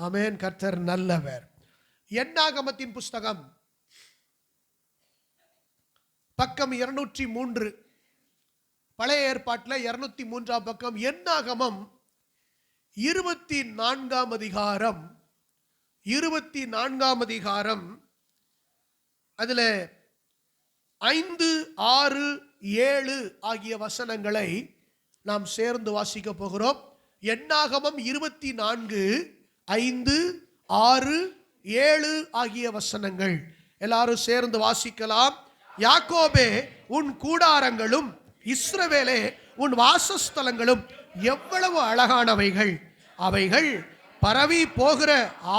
ஆமென். கர்த்தர் நல்லவர். என்னாகமத்தின் புஸ்தகம் பக்கம் 203, பழைய ஏற்பாட்டில் 203ஆம் பக்கம். என்னாகமம் 24ஆம் அதிகாரம், 24ஆம் அதிகாரம், அதில் 5, 6, 7 ஆகிய வசனங்களை நாம் சேர்ந்து வாசிக்க போகிறோம். என்னாகமம் 24, 5, 6, 7 ஆகிய வசனங்கள் எல்லாரும் சேர்ந்து வாசிக்கலாம். யாக்கோபே உன் கூடாரங்களும் இஸ்ரவேலே உன் வாசஸ்தலங்களும் எவ்வளவு அழகானவைகள்! அவைகள் பரவி போகிற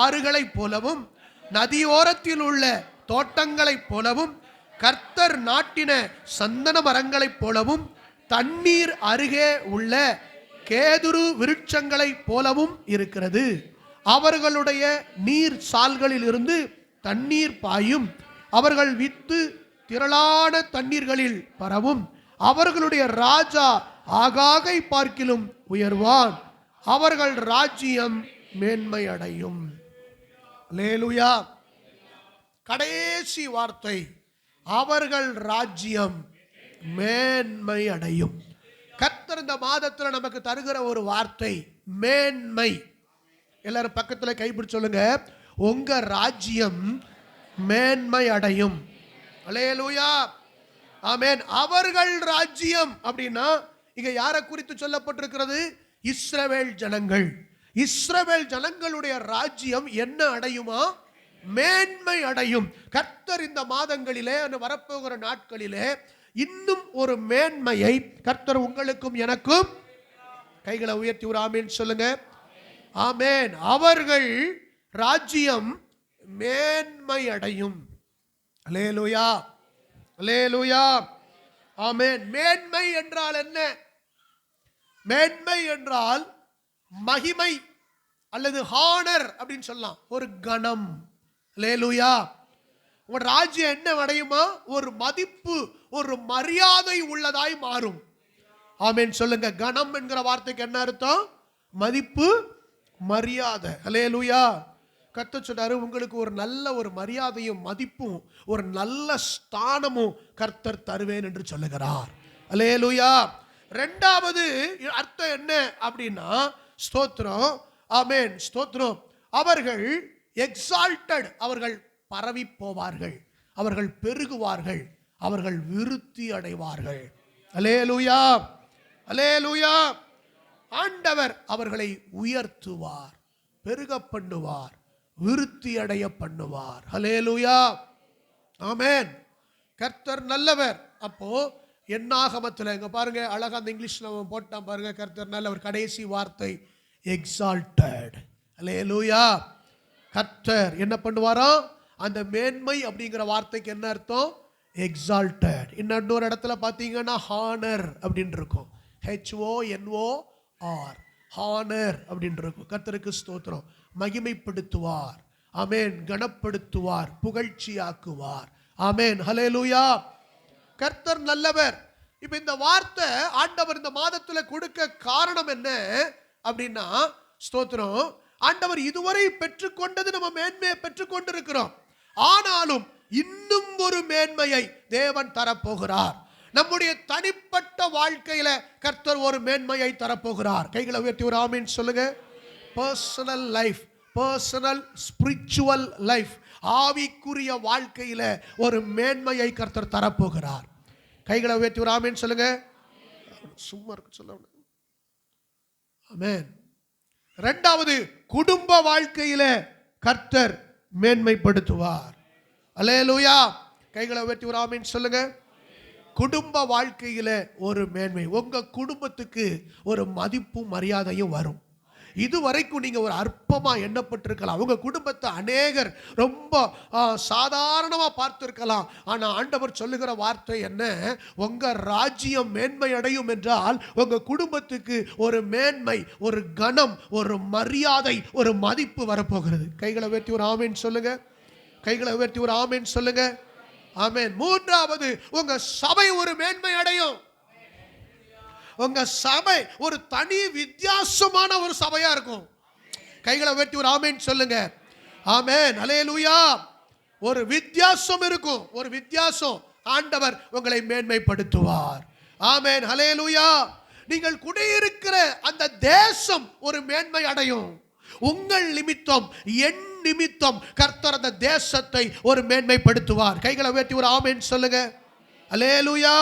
ஆறுகளைப் போலவும் நதியோரத்தில் உள்ள தோட்டங்களைப் போலவும் கர்த்தர் நாட்டின சந்தன மரங்களைப் போலவும் தண்ணீர் அருகே உள்ள கேதுரு விருட்சங்களைப் போலவும் இருக்கிறது. அவர்களுடைய நீர் சால்களில் இருந்து தண்ணீர் பாயும். அவர்கள் வித்து திரளான தண்ணீர்களில் பரவும். அவர்களுடைய ராஜா ஆகாகை பார்க்கிலும் உயர்வான். அவர்கள் ராஜ்யம் மேன்மை அடையும். அல்லேலூயா. கடைசி வார்த்தை, அவர்கள் ராஜ்யம் மேன்மை அடையும். கர்த்தர் இந்த மாதத்தில் நமக்கு தருகிற ஒரு வார்த்தை மேன்மை. எல்லாரும் பக்கத்தில் கைப்பிடிச்சு சொல்லுங்க, உங்க ராஜ்யம் மேன்மை அடையும். அல்லேலூயா. ஆமென். அவர்கள் ராஜ்யம் அப்படின்னா இங்க யாரை குறித்து சொல்லப்பட்டிருக்கிறது? இஸ்ரவேல் ஜனங்கள். இஸ்ரவேல் ஜனங்களுடைய ராஜ்யம் என்ன அடையுமா? மேன்மை அடையும். கர்த்தர் இந்த மாதங்களிலே, வரப்போகிற நாட்களிலே இன்னும் ஒரு மேன்மையை கர்த்தர் உங்களுக்கும் எனக்கும், கைகளை உயர்த்தி ஒரு ஆமேன் சொல்லுங்க. ஆமேன். அவர்கள் ராஜ்யம் மேன்மை அடையும். அல்லேலூயா, அல்லேலூயா. ஆமென். மேன்மை என்றால் என்ன? மேன்மை என்றால் மகிமை அல்லது ஹானர் அப்படின்னு சொல்லலாம், ஒரு கணம். அல்லேலூயா. உங்க ராஜ்யம் என்ன அடையுமா? ஒரு மதிப்பு, ஒரு மரியாதை உள்ளதாய் மாறும். ஆமென் சொல்லுங்க. கணம் என்கிற வார்த்தைக்கு என்ன அர்த்தம்? மதிப்பு, மரியாதை. அல்லேலூயா. கர்த்தர் சொல்றாரு, உங்களுக்கு ஒரு நல்ல ஒரு மரியாதையும் மதிப்பும் ஒரு நல்ல ஸ்தானமும் கர்த்தர் தருவேன் என்று சொல்லுகிறார். அல்லேலூயா. இரண்டாவது அர்த்தம் என்ன அப்படின்னா, ஸ்தோத்திரம். ஆமென், ஸ்தோத்திரம். அவர்கள் எக்ஸால்டட், அவர்கள் பரவி போவார்கள், அவர்கள் பெருகுவார்கள், அவர்கள் விருத்தி அடைவார்கள். அல்லேலூயா, அல்லேலூயா. ஆண்டவர் அவர்களை உயர்த்துவார், பெருக பண்ணுவார், விருத்தி அடைய பண்ணுவார். அல்லேலூயா. ஆமென். கர்த்தர் நல்லவர். அப்போ என்னாகமத்தில் இங்க பாருங்க, அழகா அந்த இங்கிலீஷ்ல போட்டான் பாருங்க, கர்த்தர் நல்லவர். கடைசி வார்த்தை எக்ஸால்டட். அல்லேலூயா. கர்த்தர் என்ன பண்ணுவாராம்? அந்த மேன்மை அப்படிங்கிற வார்த்தைக்கு என்ன அர்த்தம்? எக்ஸால்டட். இன்னொரு இடத்துல பார்த்தீங்கன்னா ஹானர் அப்படின்னு இருக்கும். HONOR, ஹானர் அப்படின்னு இருக்கும். கர்த்தருக்கு ஸ்தோத்திரம். மகிமைப்படுத்துவார். ஆமென். கனப்படுத்துவார், புகழ்ச்சியாக்குவார். ஆமென். ஹல்லேலூயா. கர்த்தர் நல்லவர். இப்ப இந்த வார்த்தை ஆண்டவர் இந்த மாதத்தில் கொடுக்க காரணம் என்ன அப்படின்னா, ஸ்தோத்திரம், ஆண்டவர் இதுவரை பெற்றுக்கொண்டது நம்ம மேன்மையை பெற்றுக்கொண்டிருக்கிறோம். ஆனாலும் இன்னும் ஒரு மேன்மையை தேவன் தரப்போகிறார். நம்முடைய தனிப்பட்ட வாழ்க்கையில கர்த்தர் ஒரு மேன்மையை தரப்போகிறார். கைகளை உயர்த்தி ஒரு ஆமீன் சொல்லுங்க. Personal life, personal spiritual life, ஆவிக்குரிய வாழ்க்கையில ஒரு மேன்மையை கர்த்தர் தரப்போகிறார். கைகளை உயர்த்தி ஒரு ஆமீன் சொல்லுங்க. சும்மா இருக்கு சொல்ல. ஆமென். இரண்டாவது, குடும்ப வாழ்க்கையில கர்த்தர் மேன்மைப்படுத்துவார். அல்லேலூயா. கைகளை உயர்த்தி ஒரு ஆமீன் சொல்லுங்க. குடும்ப வாழ்க்கையில ஒரு மேன்மை, உங்க குடும்பத்துக்கு ஒரு மதிப்பும் மரியாதையும் வரும். இதுவரைக்கும் நீங்க ஒரு அற்பமா எண்ணப்பட்டிருக்கலாம். உங்க குடும்பத்தை அநேகர் ரொம்ப சாதாரணமா பார்த்திருக்கலாம். ஆனா ஆண்டவர் சொல்லுகிற வார்த்தை என்ன? உங்க ராஜ்யம் மேன்மை அடையும் என்றால் உங்க குடும்பத்துக்கு ஒரு மேன்மை, ஒரு கனம், ஒரு மரியாதை, ஒரு மதிப்பு வரப்போகிறது. கைகளை உயர்த்தி ஒரு ஆமீன் சொல்லுங்க. கைகளை உயர்த்தி ஒரு ஆமீன் சொல்லுங்க. ஆமென். மூன்றாவது, உங்க சபை ஒரு மேன்மை அடையும். உங்க சபை ஒரு தனி வித்தியாசமான ஒரு சபையா இருக்கும். கைகளை உயர்த்தி ஒரு ஆமென் சொல்லுங்க. ஆமென், ஹல்லேலூயா. ஒரு வித்தியாசம் இருக்கும், ஒரு வித்தியாசம். ஆண்டவர் உங்களை மேன்மைப்படுத்துவார். ஆமென், ஹல்லேலூயா. நீங்கள் குடியிருக்கிற அந்த தேசம் ஒரு மேன்மை அடையும். உங்கள் நிமித்தம், என் நிமித்தம் கர்த்தர் அந்த தேசத்தை ஒரு மேன்மைப்படுத்துவார். கைகளை உயர்த்தி ஒரு ஆமென் சொல்லுங்க. ஹல்லேலூயா.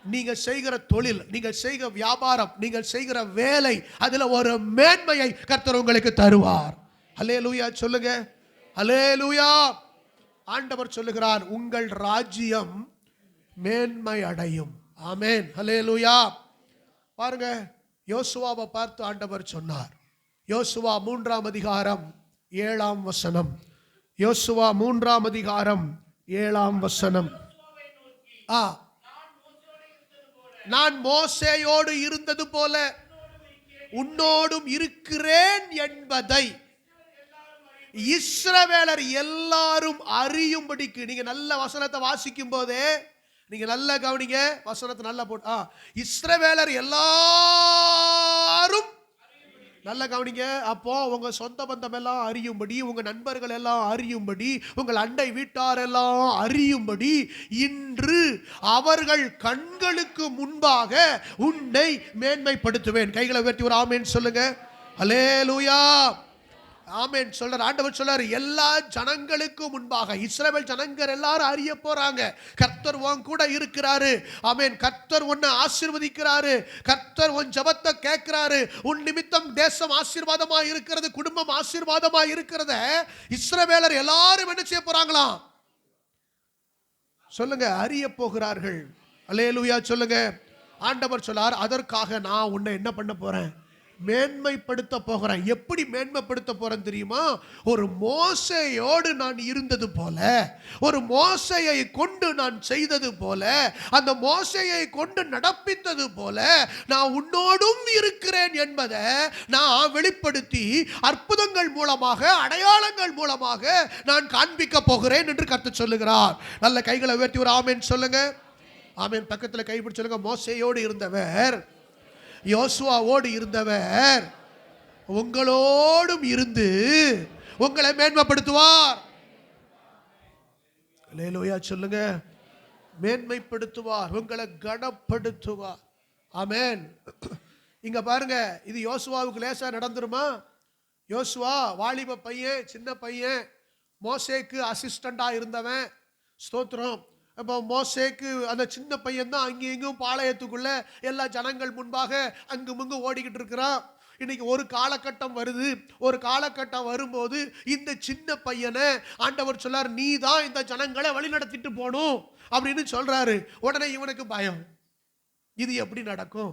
நீங்க செய்கிற தொழில், நீங்கள் செய்கிற வியாபாரம், நீங்கள் செய்கிற வேலை, அதுல ஒரு மேன்மையை கர்த்தர் உங்களுக்கு தருவார். ஹல்லேலூயா சொல்லுங்க. ஹல்லேலூயா. ஆண்டவர் சொல்லுகிறார், உங்கள் ராஜ்யம் மேன்மை அடையும். ஆமென், ஹல்லேலூயா. பாருங்க, யோசுவாவை பார்த்து ஆண்டவர் சொன்னார். யோசுவா 3ஆம் அதிகாரம் 7ஆம் வசனம். யோசுவா 3ஆம் அதிகாரம் 7ஆம் வசனம். நான் மோசேயோடு இருந்தது போல உன்னோடும் இருக்கிறேன் என்பதை இஸ்ரவேலர் எல்லாரும் அறியும்படிக்கு. நீங்க நல்ல வசனத்தை வாசிக்கும் போதே நீங்க நல்ல கவனிங்க, வசனத்தை நல்லா போட்டு. இஸ்ரவேலர் எல்லாரும் நல்ல கவனிங்க. அப்போ உங்க சொந்த பந்தம் எல்லாம் அறியும்படி, உங்க நண்பர்கள் எல்லாம் அறியும்படி, உங்கள் அண்டை வீட்டார் எல்லாம் அறியும்படி இன்று அவர்கள் கண்களுக்கு முன்பாக உன்னை மேன்மைப்படுத்துவேன். கைகளை உயர்த்தி ஒரு ஆமென் சொல்லுங்க. ஹல்லேலூயா. ஆமென் சொல்றார். ஆண்டவர் சொல்றார், எல்லா ஜனங்களுக்கு முன்பாக இஸ்ரவேல் ஜனங்கள் எல்லாரும் அறிய போறாங்க, கர்த்தர் உன் கூட இருக்கிறாரு. ஆமென். கர்த்தர் உன்னை ஆசீர்வதிக்கிறாரு. கர்த்தர் உன் ஜெபத்தை கேட்கிறாரு. உன் நிமித்தம் தேசம் ஆசீர்வாதமா இருக்கிறது, குடும்பம் ஆசீர்வாதமா இருக்கிறத இஸ்ரவேலர் எல்லாரும் என்ன செய்ய போறாங்களாம் சொல்லுங்க, அறிய போகிறார்கள். அல்லேலூயா சொல்லுங்க. ஆண்டவர் சொல்லார், அதற்காக நான் உன்னை என்ன பண்ண போறேன், மேன்மைப்படுத்த போகிறேன். எப்படி மேன்மைப்படுத்த போறேன் தெரியுமா? ஒரு மோசேயோடு நான் இருந்தது போல, ஒரு மோசேயை கொண்டு நான் செய்தது போல, அந்த மோசேயை கொண்டு நடப்பித்தது போல நான் உன்னோடும் இருக்கிறேன் என்பதை நான் வெளிப்படுத்தி அற்புதங்கள் மூலமாக, அடையாளங்கள் மூலமாக நான் காண்பிக்க போகிறேன் என்று கர்த்தர் சொல்லுகிறார். நல்ல கைகளை உயர்த்தி ஒரு ஆமென் சொல்லுங்க. ஆமென். பக்கத்தில் கைப்பிடி சொல்லுங்க. மோசேயோடு இருந்தவர், யோசுவாவோடு இருந்தவர் உங்களோடும் இருந்து உங்களை மேன்மைப்படுத்துவார். அல்லேலூயா சொல்லுங்க. மேன்மைப்படுத்துவார், உங்களை கனப்படுத்துவார். ஆமென். இங்க பாருங்க, இது யோசுவாவுக்கு லேசா நடந்துருமா? யோசுவா வாலிப பையன், சின்ன பையன், மோசேக்கு அசிஸ்டண்டா இருந்தவன். ஸ்தோத்திரம். இப்போ மோசேக்கு அந்த சின்ன பையன் தான் அங்கேயும் இங்கும் பாளையத்துக்குள்ள எல்லா ஜனங்கள் முன்பாக அங்கும் இங்கும் ஓடிக்கிட்டு இருக்கிறான். இன்னைக்கு ஒரு காலகட்டம் வருது, ஒரு காலகட்டம் வரும்போது இந்த சின்ன பையனை ஆண்டவர் சொல்லார், நீ தான் இந்த ஜனங்களை வழி நடத்திட்டு போகணும் அப்படின்னு சொல்றாரு. உடனே இவனுக்கு பயம், இது எப்படி நடக்கும்?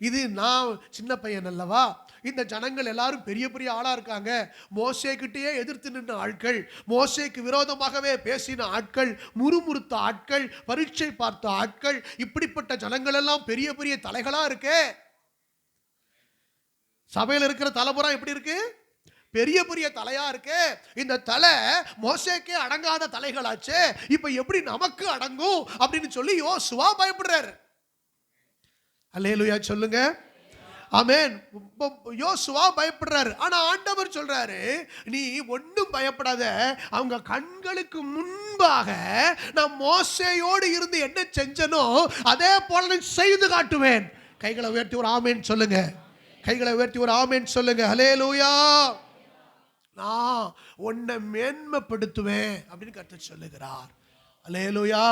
இது நான் சின்ன பையன் அல்லவா, இந்த ஜனங்கள் எல்லாரும் பெரிய பெரிய ஆளா இருக்காங்க, மோசேக்கிட்டே எதிர்த்து நின்ற ஆட்கள், மோசேக்கு விரோதமாகவே பேசின ஆட்கள், முறுமுறுத்த ஆட்கள், பரீட்சை பார்த்த ஆட்கள், இப்படிப்பட்ட ஜனங்கள் எல்லாம் பெரிய பெரிய தலைகளா இருக்கே. சபையில் இருக்கிற தலைமுறை எப்படி இருக்கு? பெரிய பெரிய தலையா இருக்கு. இந்த தலை மோசேக்கே அடங்காத தலைகளாச்சே, இப்ப எப்படி நமக்கு அடங்கும் அப்படின்னு சொல்லி யோசுவா பயப்படுறாரு. அல்லேலூயா சொல்லுங்க. ஆமென். யோசுவா பயப்படுறாரு. ஆனா ஆண்டவர் சொல்றாரு, நீ ஒன்றும் பயப்படாத, அவங்க கண்களுக்கு முன்பாக நான் மோசேயோடு இருந்து என்ன செஞ்சனோ அதே போல நான் செய்து காட்டுவேன். கைகளை உயர்த்தி ஒரு ஆமென் சொல்லுங்க. கைகளை உயர்த்தி ஒரு ஆமென் சொல்லுங்க. ஹல்லேலூயா. நான் உன்னை மேன்மைப்படுத்துவேன் அப்படின்னு கர்த்தர் சொல்லுகிறார். ஹல்லேலூயா.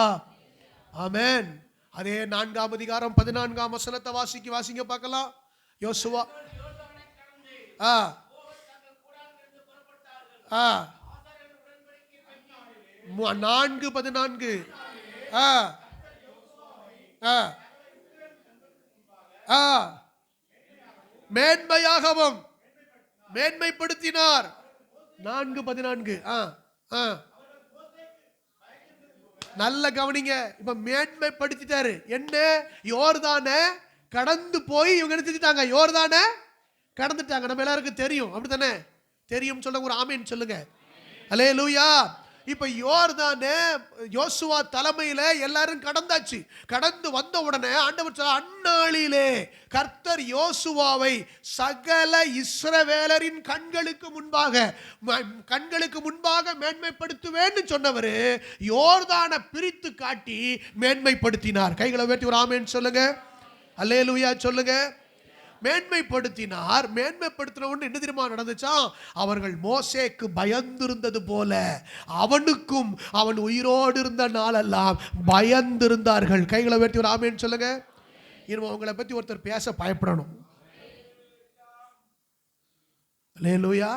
ஆமென். அதே 4ஆம் அதிகாரம் 14ஆம் வசனத்தை வாசிங்க பார்க்கலாம். யோசுவா 4:14 மேன்மையாகவும் மேன்மைப்படுத்தினார். 4:14 நல்ல கவனிங்க. இப்ப மேன்மைப்படுத்திட்டாரு. என்ன? யோர்தான கடந்து போய் இவங்க என்ன செஞ்சிட்டாங்க? யோர்தான கடந்துட்டாங்க. நம்ம எல்லாருக்கும் தெரியும், அப்படித்தானே? தெரியும் சொல்லுங்க, ஒரு ஆமென் சொல்லுங்க. அல்லேலூயா. இப்ப யோர்தானே யோசுவா தலைமையில எல்லாரும் கடந்தாச்சு. கடந்து வந்த உடனே ஆண்டவர் சொல்ல, அந்நாளிலே கர்த்தர் யோசுவாவை சகல இஸ்ரவேலரின் கண்களுக்கு முன்பாக மேன்மைப்படுத்துவேன்னு சொன்னவர் யோர்தானை பிரித்து காட்டி மேன்மைப்படுத்தினார். கைகளை உயர்த்தி ஒரு ஆமென் சொல்லுங்க, அல்லேலூயா சொல்லுங்க. மேன்மைப்படுத்தினார். மேன்மைப்படுத்தின உடனே என்ன தெரியுமா நடந்துச்சா? அவர்கள் மோசேக்கு பயந்திருந்தது போல அவனுக்கும் அவன் உயிரோடு இருந்த நாளெல்லாம் பயந்திருந்தார்கள். கைகளை உயர்த்தி ஒரு ஆமென் சொல்லுங்க. இனிமே உங்களை பத்தி ஒருத்தர் பேச பயப்படணும். அல்லேலூயா.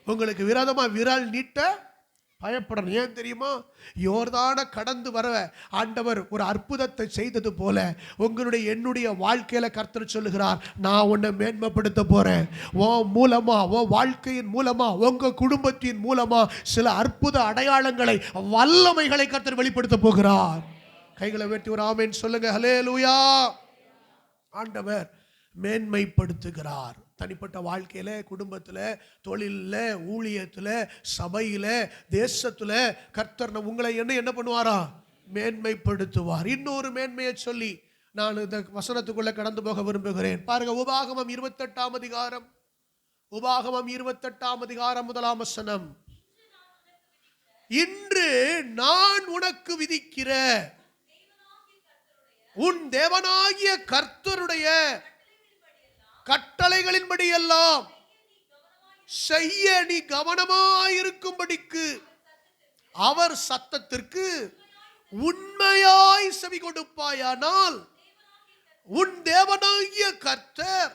உங்களுக்கு விரோதமா விரல் நீட்ட பயப்படணும். ஏன் தெரியுமா? யோர்தானை கடந்து வர ஆண்டவர் ஒரு அற்புதத்தை செய்தது போல உங்களுடைய என்னுடைய வாழ்க்கையில கர்த்தர் சொல்லுகிறார், நான் உன்னை மேன்மைப்படுத்த போறேன். உன் மூலமா, உன் வாழ்க்கையின் மூலமா, உங்க குடும்பத்தின் மூலமா சில அற்புத அடையாளங்களை, வல்லமைகளை கர்த்தர் வெளிப்படுத்த போகிறார். கைகளை வெட்டி ஒரு ஆமென் சொல்லுங்க. ஹல்லேலூயா. ஆண்டவர் மேன்மைப்படுத்துகிறார். தனிப்பட்ட வாழ்க்கையில, குடும்பத்தில், தொழிலில், ஊழியத்தில், சபையில், தேசத்தில் கர்த்தர் உங்களை என்ன பண்ணுவாரா? மேன்மைப்படுத்துவார். இன்னொரு மேன்மையை சொல்லி நான் இந்த வசனத்துக்குள்ள கடந்து போக விரும்புகிறேன். பாருங்க, உபாகமம் 28ஆம் அதிகாரம், உபாகமம் 28ஆம் அதிகாரம் 1ஆம் வசனம். இன்று நான் உனக்கு விதிக்கிற உன் தேவனாகிய கர்த்தருடைய கட்டளைகளின்படி எல்லாம் செய்ய நீ கவனமாயிருக்கும்படிக்கு அவர் சத்தத்திற்கு உண்மையாய் செவி கொடுப்பாயானால் உன் தேவனாகிய கர்த்தர்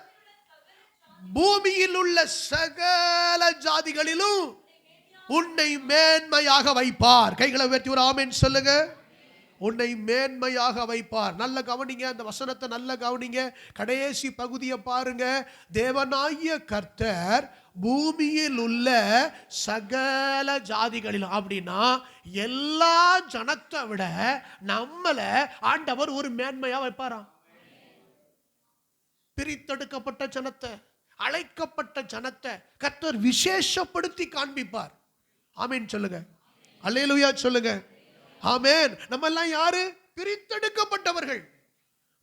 பூமியில் உள்ள சகல ஜாதிகளிலும் உன்னை மேன்மையாக வைப்பார். கைகளை உயர்த்தி ஒரு ஆமென் சொல்லுங்க. உன்னை மேன்மையாக வைப்பார். நல்ல கவனிங்க, அந்த வசனத்தை நல்ல கவனிங்க. கடைசி பகுதியை பாருங்க. தேவனாகிய கர்த்தர் பூமியில் உள்ள சகல ஜாதிகளிலும், அப்படின்னா எல்லா ஜனத்தை விட நம்மள ஆண்டவர் ஒரு மேன்மையா வைப்பாராம். பிரித்தெடுக்கப்பட்ட ஜனத்தை, அழைக்கப்பட்ட ஜனத்தை கர்த்தர் விசேஷப்படுத்தி காண்பிப்பார். ஆமென் சொல்லுங்க, அல்லேலூயா சொல்லுங்க. ஆமென். நம்ம எல்லாம் யாரு? பிரித்தெடுக்கப்பட்டவர்கள்.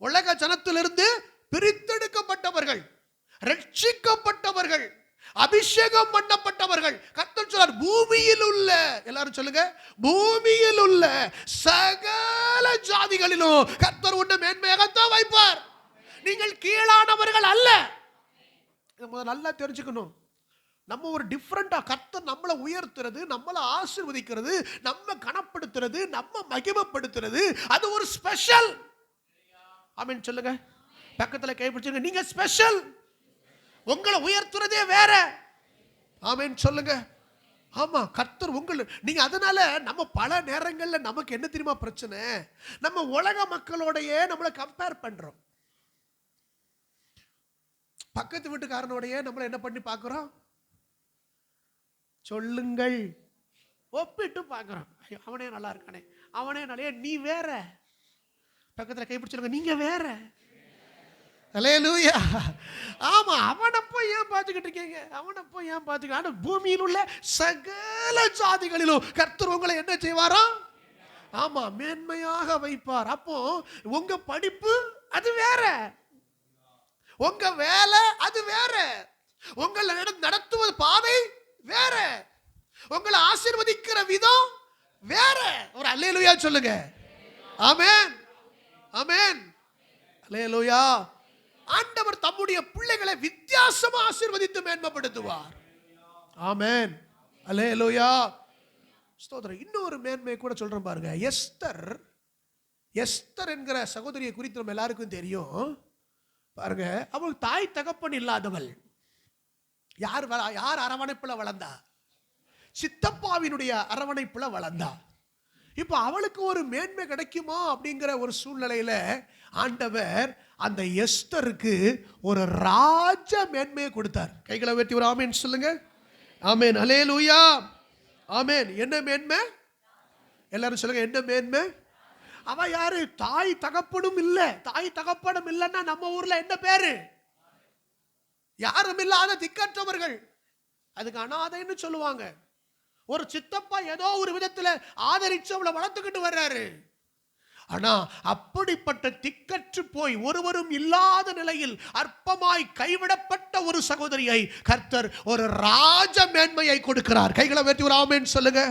உலக ஜனத்திலிருந்து பிரித்தெடுக்கப்பட்டவர்கள், ரட்சிக்கப்பட்டவர்கள், அபிஷேகம் பண்ணப்பட்டவர்கள். கர்த்தர் சொல்றார், பூமியில் உள்ள, எல்லாரும் சொல்லுங்க, பூமியில் உள்ள சகல ஜாதிகளிலும் கர்த்தர் உன்னை மேன்மையாகத்தான் வைப்பார். நீங்கள் கீழானவர்கள் அல்ல. நல்லா தெரிஞ்சுக்கணும். நம்ம ஒரு டிஃப்ரெண்டா, கர்த்தர் நம்மளை உயர்த்துறது, நம்மளை ஆசீர்வதிக்கிறது, நம்ம கனப்படுத்துறது, நம்ம மகிமைப்படுத்துறது, அது ஒரு ஸ்பெஷல். ஆமென் சொல்லுங்க. பக்கத்துல கைப்பிடிச்சுங்க, நீங்க ஸ்பெஷல். உங்களை உயர்த்துறதே வேற. ஆமென் சொல்லுங்க. ஆமா, கர்த்தர் நீங்க. அதனால நம்ம பல நேரங்கள்ல நமக்கு என்ன தெரியுமா பிரச்சனை? நம்ம உலக மக்களோடையே நம்மளை கம்பேர் பண்றோம். பக்கத்து வீட்டுக்காரனோடையே நம்மளை என்ன பண்ணி பார்க்கிறோம்? சொல்லுங்கள், ஒப்பிட்டு பார்க்கிறோம். அவனே நல்லா இருக்கானே, அவனே நல்லா, நீ வேற. பக்கத்தில் கைப்பிடிச்சிருங்க, நீங்க வேற. அல்லேலூயா. ஆமா, அவனை போய் ஏன் பார்த்துக்கிட்டு இருக்கீங்க? அவனை போய் ஏன் பார்த்துக்க? ஆனா பூமியில் உள்ள சகல ஜாதிகளிலும் கர்த்தர் உங்களை என்ன செய்வாரா? ஆமா, மேன்மையாக வைப்பார். அப்போ உங்க படிப்பு அது வேற, உங்க வேலை அது வேற, உங்களை நடத்துவது பாதை வேற, உங்களை ஆசீர்வதிக்கிற விதம் வேற. ஒரு அல்லேலூயா சொல்லுங்க. ஆமென், ஆமென், அல்லேலூயா. ஆண்டவர் தம்முடைய பிள்ளைகளை வித்தியாசமா ஆசீர்வதித்து மேன்மைப்படுத்துவார். ஆமென், அல்லேலூயா, ஸ்தோத்திரம். இன்னொரு மேன்மையை கூட சொல்றேன் பாருங்க. எஸ்தர் என்கிற சகோதரியை குறித்து நம்ம எல்லாருக்கும் தெரியும். பாருங்க, அவள் தாய் தகப்பன் இல்லாதவள். யார் அரவணைப்புல வளர்ந்தா? சித்தப்பாவினுடைய அரவணைப்புல வளர்ந்தா. இப்ப அவளுக்கு ஒரு மேன்மை கிடைக்குமா அப்படிங்கிற ஒரு சூழ்நிலையில ஆண்டவர் அந்த எஸ்தருக்கு ஒரு ராஜ மேன்மையை கொடுத்தார். கைகளை உயர்த்தி ஒரு ஆமென் சொல்லுங்க. ஆமென், அல்லேலூயா, ஆமென். என்ன மேன்மை? எல்லாரும் சொல்லுங்க, என்ன மேன்மை? அவ யாரு? தாய் தகப்பனும் இல்ல. தாய் தகப்பனும் இல்லைன்னா நம்ம ஊர்ல என்ன பேரு? யாரும் இல்லாத திக்கற்றவர்கள். அதுக்கு அனாதைன்னு சொல்லுவாங்க. ஒரு சித்தப்பா ஏதோ ஒரு விதத்துல ஆதரிச்சு அவளை வளர்த்துக்கிட்டு வர்றாரு. ஆனா அப்படிப்பட்ட திக்கற்று போய் ஒருவரும் இல்லாத நிலையில் அற்பமாய் கைவிடப்பட்ட ஒரு சகோதரியை கர்த்தர் ஒரு ராஜ மேன்மையை கொடுக்கிறார். கைகளை உயர்த்தி ஒரு ஆமென் சொல்லுங்க.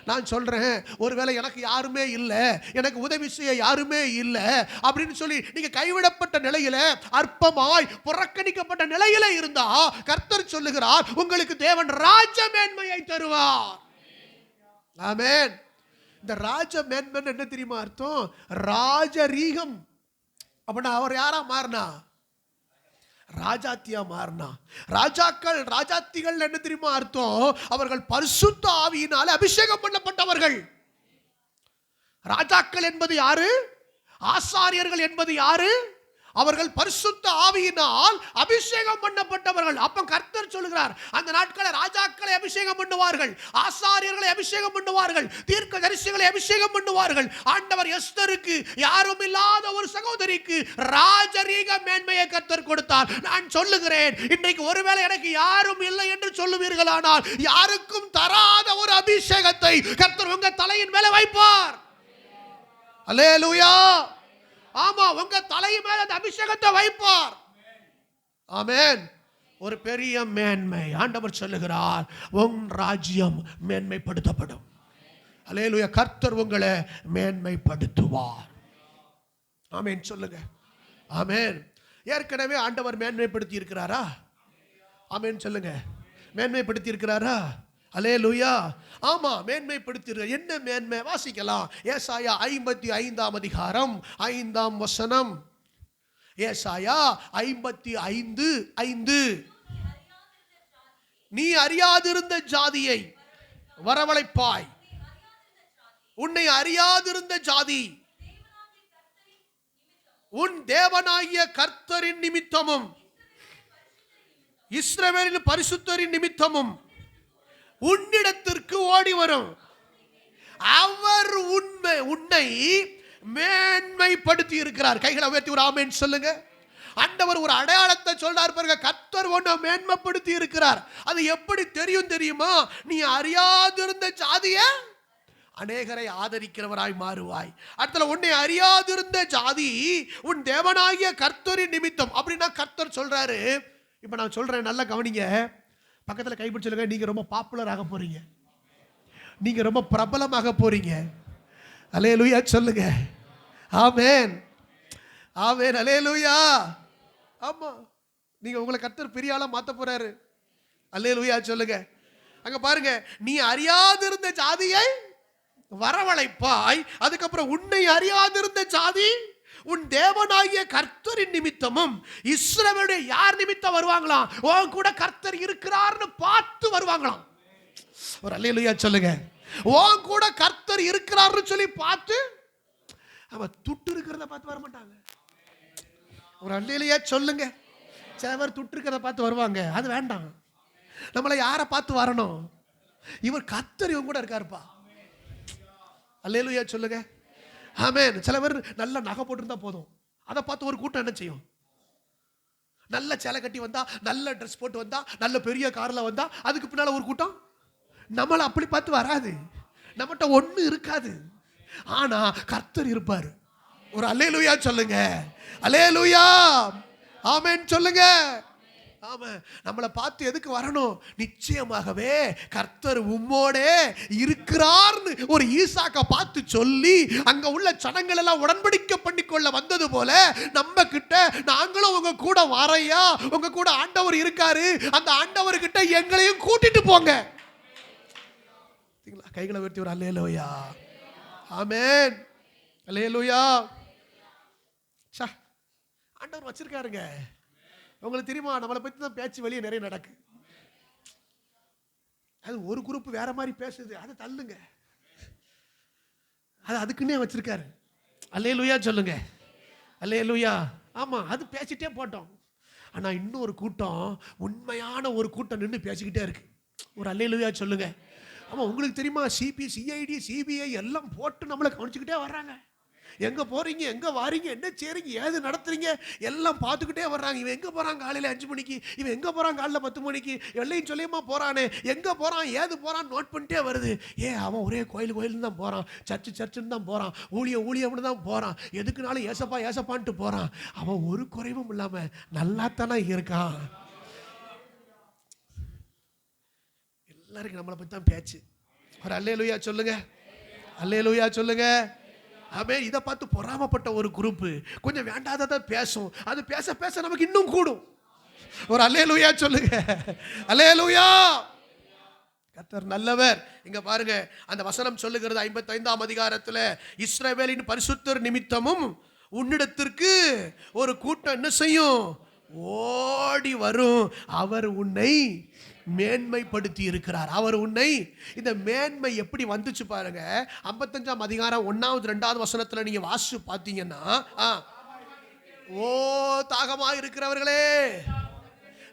நான் சொல்றேன், ஒருவேளை எனக்கு யாருமே இல்லை, எனக்கு உதவி செய்ய யாருமே இல்லை அப்படின்னு சொல்லி நீங்க கைவிடப்பட்ட நிலையில, அற்பமாய் புறக்கணிக்கப்பட்ட நிலையில இருந்தா கர்த்தர் சொல்லுகிறார், உங்களுக்கு தேவன் ராஜ மேன்மையை தருவார். ஆமென். இந்த ராஜ மேன்மை என்ன தெரியுமா அர்த்தம்? ராஜரீகம். அப்படின்னா அவர் யாரா மாறினா? ராஜாத்தியா மாறினா. ராஜாக்கள் ராஜாத்திகள் என்ன தெரியுமா அர்த்தம்? அவர்கள் பரிசுத்த ஆவியினால அபிஷேகம் பண்ணப்பட்டவர்கள். ராஜாக்கள் என்பது யாரு? ஆசாரியர்கள் என்பது யாரு? அவர்கள் பரிசுத்த ஆவியினால் அபிஷேகம் பண்ணப்பட்டவர்கள். அப்ப கர்த்தர் சொல்லுகிறார், அந்த நாட்களை ராஜாக்களை அபிஷேகம் பண்ணுவார்கள், ஆசாரியர்களை அபிஷேகம் பண்ணுவார்கள், தீர்க்கதரிசிகளை அபிஷேகம் பண்ணுவார்கள். ஆண்டவர் எஸ்தருக்கு, யாரும் இல்லாத ஒரு சகோதரிக்கு ராஜரீக மேன்மையை கர்த்தர் கொடுத்தார். நான் சொல்லுகிறேன், இன்றைக்கு ஒருவேளை எனக்கு யாரும் இல்லை என்று சொல்லுவீர்களானால், யாருக்கும் தராத ஒரு அபிஷேகத்தை கர்த்தர் உங்க தலையின் மேல வைப்பார். அல்லேலூயா. ஆமா, உங்க தலை மேல அந்த அபிஷேகத்தை வைப்பார். ஆமென். ஒரு பெரிய மேன்மை. ஆண்டவர் சொல்லுகிறார், உன் ராஜ்யம் மேன்மைப்படுத்தப்படும். அல்லேலூயா. கர்த்தர் உங்களை மேன்மைப்படுத்துவார். ஆமென் சொல்லுங்க. ஆமென். ஏற்கனவே ஆண்டவர் மேன்மைப்படுத்தி இருக்கிறாரா? ஆமென் சொல்லுங்க. மேன்மைப்படுத்தி இருக்கிறாரா? அல்லேலூயா. ஆமா, மேன்மைப்படுத்தி. என்ன மேன்மை? வாசிக்கலாம். ஏசாயா 55 அதிகாரம் 5 வசனம். ஏசாயா 55:5. நீ அறியாதிருந்த ஜாதியை வரவழைப்பாய். உன்னை அறியாதிருந்த ஜாதி உன் தேவனாகிய கர்த்தரின் நிமித்தமும் இஸ்ரவேலின் பரிசுத்தரின் நிமித்தமும் உன்னிடத்திற்கு ஓடி வரும். அவர் உன்னை மேன்மைப்படுத்தி இருக்கிறார். கைகளை உயர்த்தி ஒரு ஆமென் சொல்லுங்க. ஆண்டவர் ஒரு அடையாளத்தை சொல்றார் பாருங்க, கர்த்தர் உன்னை மேன்மைப்படுத்தி இருக்கிறார். அது எப்படி தெரியும் தெரியுமா? நீ அறியாதிருந்த ஜாதிய அநேகரை ஆதரிக்கிறவராய் மாறுவாய். அடுத்த உன்னை அறியாதிருந்த ஜாதி உன் தேவனாகிய கர்த்தரின் நிமித்தம். அப்படின்னா கர்த்தர் சொல்றாரு, இப்ப நான் சொல்றேன், நல்லா கவனிங்க. பக்கத்தில் கைப்பிடி சொல்லுங்க, நீங்க ரொம்ப பாப்புலர் ஆக போறீங்க, நீங்க ரொம்ப பிரபலமாக போறீங்க. அல்லேலூயா சொல்லுங்க. ஆமென். ஆமென். அல்லேலூயா. ஆமா, நீங்க உங்களை கர்த்தர் பெரிய ஆளா மாத்த போறாரு. அல்லேலூயா சொல்லுங்க. அங்க பாருங்க, நீ அறியாதிருந்த ஜாதியை வரவழைப்பாய். அதுக்கப்புறம் உன்னை அறியாதிருந்த ஜாதி உன் தேவனாகிய கர்த்தரின் நிமித்தமும். இஸ்ரவேலுடைய யார் நிமித்தம் வருவாங்களாம்? உன் கூட கர்த்தர் இருக்கிறார்னு பார்த்து வருவாங்களாம். ஒரு அல்லேலூயா சொல்லுங்க. உன் கூட கர்த்தர் இருக்கிறார்னு சொல்லி பார்த்து, அவன் துட்டு இருக்கிறத பார்த்து வர மாட்டாங்க. ஒரு அல்லேலூயா சொல்லுங்க. சில பேர் துட்டு இருக்கிறத பார்த்து வருவாங்க, அது வேண்டாம். நம்மளை யாரை பார்த்து வரணும்? இவர் கர்த்தர் இவன் கூட இருக்காருப்பா. அல்லேலூயா சொல்லுங்க. ஆமென். சில பேர் நல்ல நகை போட்டிருந்தா போதும், அதை பார்த்து ஒரு கூட்டம் என்ன செய்யும்? நல்ல சேலை கட்டி வந்தா, நல்ல ட்ரெஸ் போட்டு வந்தா, நல்ல பெரிய கார்ல வந்தா, அதுக்கு பின்னால ஒரு கூட்டம் நம்மளை அப்படி பார்த்து வராது. நம்மகிட்ட ஒண்ணு இருக்காது, ஆனா கர்த்தர் இருப்பாரு. ஒரு அல்லேலூயா சொல்லுங்க. அல்லேலூயா. ஆமென் சொல்லுங்க. ஆமா, நம்மளை பார்த்து எதுக்கு வரணும்? நிச்சயமாகவே கர்த்தர் உம்மோடே இருக்கிறார்னு ஒரு ஈசாக்க பார்த்து சொல்லி அங்க உள்ள சடங்கள் எல்லாம் உடன்படிக்கை பண்ணிக்கொள்ள வந்தது போல நம்ம கிட்ட நாங்களும் உங்க கூட வரையா, உங்க கூட ஆண்டவர் இருக்காரு, அந்த ஆண்டவர் கிட்ட எங்களையும் கூட்டிட்டு போங்க. கைகளை உயர்த்தி ஒரு அல்லேலூயா. ஆமென். அல்லேலூயா. ஆண்டவர் வச்சிருக்காருங்க. உங்களுக்கு தெரியுமா, நம்மளை பற்றி தான் பேச்சு வெளியே நிறைய நடக்கு. அது ஒரு குரூப் வேற மாதிரி பேசுது, அதை தள்ளுங்க. அது அதுக்குன்னே வச்சிருக்காரு. அல்லேலூயா சொல்லுங்க. அல்லேலூயா. ஆமா, அது பேசிட்டே போட்டோம். ஆனா இன்னொரு கூட்டம், உண்மையான ஒரு கூட்டம் நின்று பேசிக்கிட்டே இருக்கு. ஒரு அல்லேலூயா சொல்லுங்க. ஆமா, உங்களுக்கு தெரியுமா, சிபி, சிஐடி, சிபிஐ எல்லாம் போட்டு நம்மளை கவனிச்சுக்கிட்டே வர்றாங்க. எங்க போறீங்க, எங்க வாரீங்க, என்ன செய்றீங்க, ஏது நடத்துறீங்க எல்லாம் பார்த்துக்கிட்டே வர்றாங்க. இவன் எங்க போறான் காலையில 5 மணிக்கு, இவன் எங்க போறான் காலைல 10 மணிக்கு, எல்லையும் சொல்லியமா போறானே, எங்க போறான் ஏது போறான் நோட் பண்ணிட்டே வருது. அவன் ஒரே கோயிலுன்னு தான் போறான், சர்ச்சுன்னு தான் போறான், ஊழியம்னு தான் போறான், எதுக்குனாலும் ஏசப்பா ஏசப்பான்ட்டு போறான். அவன் ஒரு குறைவும் இல்லாம நல்லாத்தானே இருக்கான். எல்லாருக்கும் நம்மளை பத்தி தான் பேச்சு. ஒரு அல்லேலூயா சொல்லுங்க, அல்லேலூயா சொல்லுங்க. ஆமென். இதை பார்த்து பொறாமப்பட்ட ஒரு குரூப் கொஞ்சம் வேண்டாததை பேசும். அது பேச பேச நமக்கு இன்னும் கூடும். ஒரு அல்லேலூயா சொல்லுங்க, அல்லேலூயா. கர்த்தர் நல்லவர். இங்க பாருங்க, அந்த வசனம் சொல்லுகிறது 55ஆம் அதிகாரத்தில், இஸ்ரவேலின் பரிசுத்தர் நிமித்தமும் உன்னிடத்திற்கு ஒரு கூட்டம் என்ன செய்யும், ஓடி வரும். அவர் உன்னை மேன்மைப்படுத்தி இருக்கிறார். அவர் உன்னை, இந்த மேன்மை எப்படி வந்துச்சு பாருங்க. 55ஆம் அதிகாரம் 1வது 2வது வசனத்துல நீங்க வாசிச்சு பார்த்தீங்கன்னா, ஓ தாகமா இருக்கிறவர்களே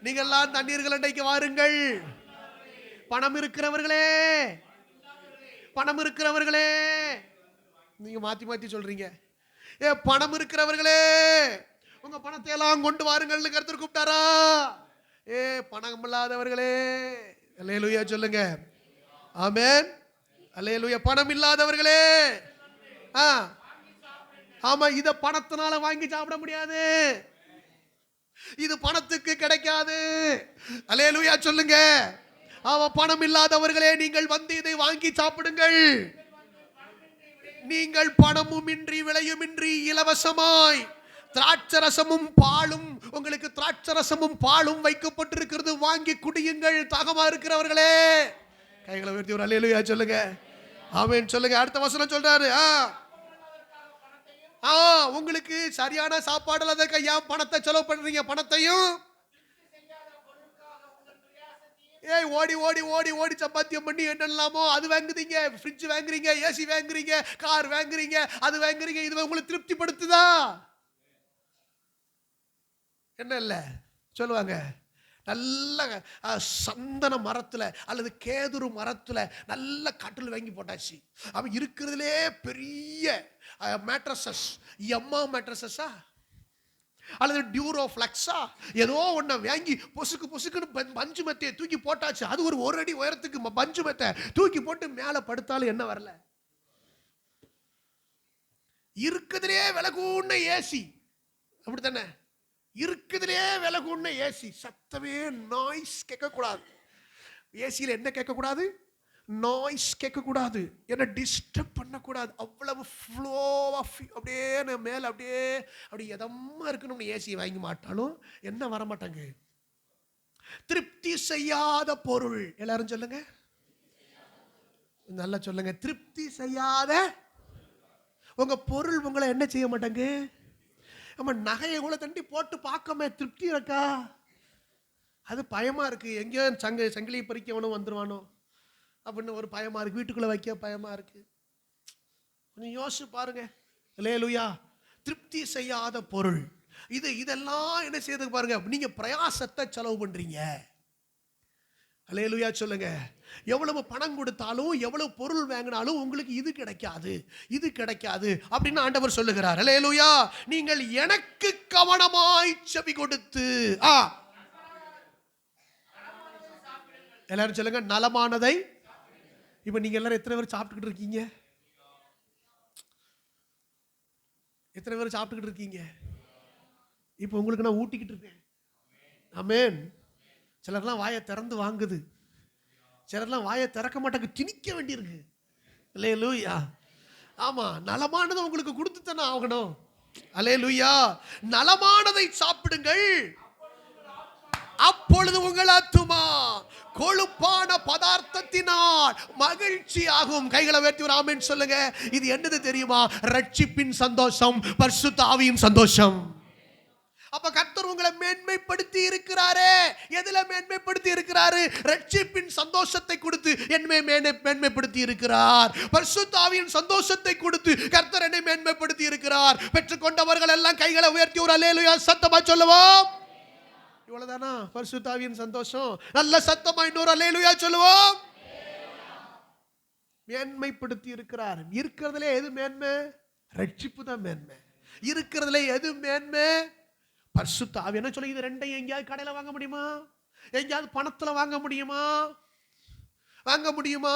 நீங்க எல்லாம் தண்ணீர்கள் அண்டைக்கு வாருங்கள். பணம் இருக்கிறவர்களே, பணம் இருக்கிறவர்களே, நீங்க மாத்தி மாத்தி சொல்றீங்க. பணம் இருக்கிறவர்களே உங்க பணத்தை எல்லாம் கொண்டு வாருங்கள் கர்த்தர் கூப்பிட்டாரா? பணம் இல்லாதவர்களே அல்லேலூயா சொல்லுங்க, ஆமென், அல்லேலூயா. பணம் இல்லாதவர்களே, ஆமா, இத பணத்தினால வாங்கி சாப்பிட முடியாது, இது பணத்துக்கு கிடைக்காது. அல்லேலூயா சொல்லுங்க. ஆமா, பணம் இல்லாதவர்களே நீங்கள் வந்து இதை வாங்கி சாப்பிடுங்கள். நீங்கள் பணமும் இன்றி விலையுமின்றி இலவசமாய் திராட்சரசமும் பாலும், உங்களுக்கு திராட்சரசமும் பாலும் வைக்கப்பட்டிருக்கிறது, வாங்கி குடியுங்கள் தாகமா இருக்கிறவர்களே. கைகளை உயர்த்தி ஒரு அல்லேலூயா சொல்லுங்க, ஆமென் சொல்லுங்க. அடுத்த வசனம் சொல்றாரு, உங்களுக்கு சரியான சாப்பாடு இல்லாத ஏன் பணத்தை செலவு பண்றீங்க? பணத்தையும் ஓடி ஓடி ஓடி ஓடி சம்பாத்தியம் பண்ணி என்னெல்லாமோ அது வாங்குறீங்க, ஃப்ரிட்ஜ் வாங்குறீங்க, ஏசி வாங்குறீங்க, கார் வாங்குறீங்க, அது வாங்குறீங்க. இது உங்களுக்கு திருப்திப்படுத்துதா? என்ன இல்லை சொல்லுவாங்க. நல்ல சந்தன மரத்துல அல்லது கேதுரு மரத்துல நல்ல கட்டில் வாங்கி போட்டாச்சு. அவன் இருக்கிறதுலே பெரிய மேட்ரஸஸ், எம்மா மேட்ரஸஸா அல்லது டியூரோ ஃபிளக்ஸா ஏதோ ஒன்றை வாங்கி பொசுக்கு பொசுக்குன்னு பஞ்சு மெத்தையை தூக்கி போட்டாச்சு. அது ஒரு அடி உயரத்துக்கு பஞ்சு மெத்தை தூக்கி போட்டு மேலே படுத்தாலும் என்ன வரல. இருக்குதுலே விலை கூடின ஏசி, அப்படித்தானே? இருக்குதுலே விலை கூடின ஏசி, சத்தமே நாய்ஸ் கேட்கக்கூடாது. ஏசியில் என்ன கேட்கக்கூடாது? நாய்ஸ் கேட்கக்கூடாது, என்ன டிஸ்டர்ப் பண்ணக்கூடாது. அவ்வளவு ஃப்ளோ ஆஃப் அப்படியே மேலே அப்படியே அப்படி எதமா இருக்கணும்னு ஏசியை வாங்கி மாட்டாலும் என்ன வர மாட்டாங்க, திருப்தி செய்யாத பொருள். எல்லாரும் சொல்லுங்க, நல்லா சொல்லுங்க, திருப்தி செய்யாத உங்க பொருள் உங்களை என்ன செய்ய மாட்டாங்க. நம்ம நகையை கூட தண்டி போட்டு பார்க்கமே திருப்தி இருக்கா? அது பயமா இருக்கு, எங்கேயோ சங்கிலியை பறிக்கவனும் வந்துருவானோ அப்படின்னு ஒரு பயமா இருக்கு, வீட்டுக்குள்ள வைக்க பயமா இருக்கு. கொஞ்சம் யோசிச்சு பாருங்க. அல்லேலூயா. திருப்தி செய்யாத பொருள் இதெல்லாம் என்ன செய்யுது பாருங்க. நீங்க பிரயாசத்தை செலவு பண்றீங்க. அல்லேலூயா சொல்லுங்க. எவ்வளவு பணம் கொடுத்தாலும் எவ்வளவு பொருள் வாங்கினாலும் உங்களுக்கு இது கிடைக்காது, இது கிடைக்காது அப்படின்னு ஆண்டவர் சொல்லுகிறார். அல்லேலூயா. நீங்கள் எனக்கு கவனமாய் செவி கொடுத்து, எல்லாரும் சொல்லுங்க, நலமானதை. இப்ப நீங்க எல்லாரும் எத்தனை பேர் சாப்பிட்டுக்கிட்டு இருக்கீங்க? எத்தனை பேர் சாப்பிட்டுக்கிட்டு இருக்கீங்க? இப்ப உங்களுக்கு நான் ஊட்டிக்கிட்டு இருக்கேன். ஆமென். சிலர்லாம் வாயை திறந்து வாங்குது, சிலர்லாம் வாயை திறக்க மாட்டாங்க, திணிக்க வேண்டியிருக்கு. அல்லேலூயா. ஆமா, நலமானதை உங்களுக்கு கொடுத்து தானே ஆகணும். அல்லேலூயா. நலமானதை சாப்பிடுங்கள், அப்பொழுது உங்கள் ஆத்துமா கொழுப்பான பதார்த்தத்தினால் மகிழ்ச்சி ஆகும். கைகளை உயர்த்தி ஒரு ஆமென் சொல்லுங்க. இது என்னது தெரியுமா? ரட்சிப்பின் சந்தோஷம், பரிசுத்த ஆவியின் சந்தோஷம். அப்ப கர்த்தர் உங்களை மேன்மைப்படுத்தி இருக்கிறாரே. எதுல மேன்மைப்படுத்தி இருக்கிறாரு? ரட்சிப்பின் சந்தோஷத்தை கொடுத்து என்னை மேன்மைப்படுத்தி இருக்கிறார். பரிசுத்த ஆவியின் சந்தோஷத்தை கொடுத்து கர்த்தர் என்னை மேன்மைப்படுத்தி இருக்கிறார். பெற்றுக்கொண்டவர்கள் எல்லாம் கைகளை உயர்த்தி ஒரு அல்லேலூயா சத்தமா சொல்லுவோம். இவ்வளவுதானா பரிசுத்த ஆவியின் சந்தோஷம்? நல்ல சத்தமா இன்னொரு அல்லேலூயா சொல்லுவோம். மேன்மைப்படுத்தி இருக்கிறார். இருக்கிறதுல எது மேன்மை? ரட்சிப்பு தான் மேன்மை. இருக்கிறதுல எது மேன்மை? பரிசுத்த ஆவி. என்ன சொல்லி இது ரெண்டையும் எங்கேயாவது கடையில் வாங்க முடியுமா? எங்கேயாவது பணத்துல வாங்க முடியுமா? வாங்க முடியுமா?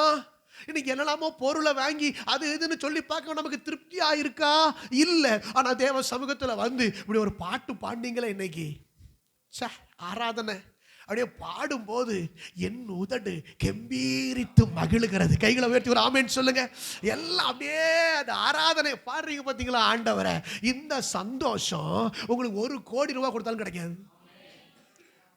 இன்னைக்கு என்னெல்லாமோ பொருளை வாங்கி அது இதுன்னு சொல்லி பார்க்க நமக்கு திருப்தியா இருக்கா? இல்ல. ஆனா தேவ சமூகத்துல வந்து இப்படி ஒரு பாட்டு பாடினீங்களே இன்னைக்கு, ஆராதனை அப்படியே பாடும்போது என் உதடு கெம்பீரித்து மகிழுகிறது. கைகளை உயர்த்தி ஒரு ஆமென் சொல்லுங்க. எல்லாம் அப்படியே அந்த ஆராதனை பாடுறீங்க பார்த்தீங்களா ஆண்டவரை. இந்த சந்தோஷம் உங்களுக்கு 1 கோடி ரூபாய் கொடுத்தாலும் கிடைக்காது.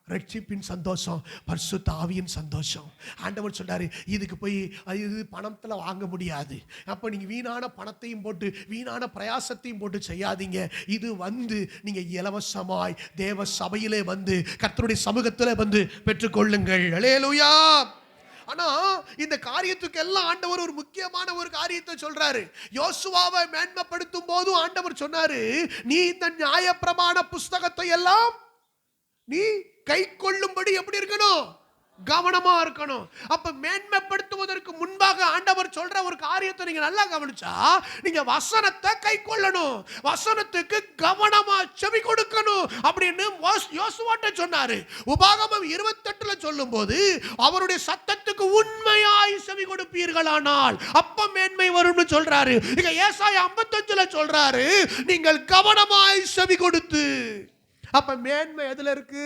ரட்சிப்பின் சந்தோஷம், பரிசுத்த ஆவியின் சந்தோஷம். ஆண்டவர் சொன்னாரு, இதுக்கு போய் இது பணத்துல வாங்க முடியாது. அப்ப நீங்க வீணான பணத்தையும் போட்டு வீணான பிரயாசத்தையும் போட்டு செய்யாதீங்க. இது வந்து நீங்க இலவசமாய் தேவ சபையிலே வந்து கர்த்தருடைய சமூகத்திலே வந்து பெற்றுக்கொள்ளுங்கள். அல்லேலூயா. ஆனா இந்த காரியத்துக்கு எல்லாம் ஆண்டவர் ஒரு முக்கியமான ஒரு காரியத்தை சொல்றாரு. யோசுவாவை மேன்மைப்படுத்தும் போது ஆண்டவர் சொன்னாரு, நீ இந்த நியாயப்பிரமாண புஸ்தகத்தை எல்லாம் நீ கை கொள்ளும்படி எப்படி இருக்கணும்? கவனமா இருக்கணும். அப்ப மேன்மைப்படுத்துவதற்கு முன்பாக ஆண்டவர் சொல்ற ஒரு காரியத்தை நீங்க நல்லா கவனிச்சா, நீங்க வசனத்தை கை கொள்ளணும், வசனத்துக்கு கவனமா செவி கொடுக்கணும் அப்படின்னு யோசுவாட்ட சொன்னாரு. உபாகமம் 28ல சொல்லும் போது, அவருடைய சத்தத்துக்கு உண்மையாய் செவி கொடுப்பீர்களானால் அப்ப மேன்மை வரும்னு சொல்றாரு. இங்க ஏசாயா 55ல சொல்றாரு, நீங்கள் கவனமாய் செவி கொடுத்து. அப்ப மேன்மை எதுல இருக்கு?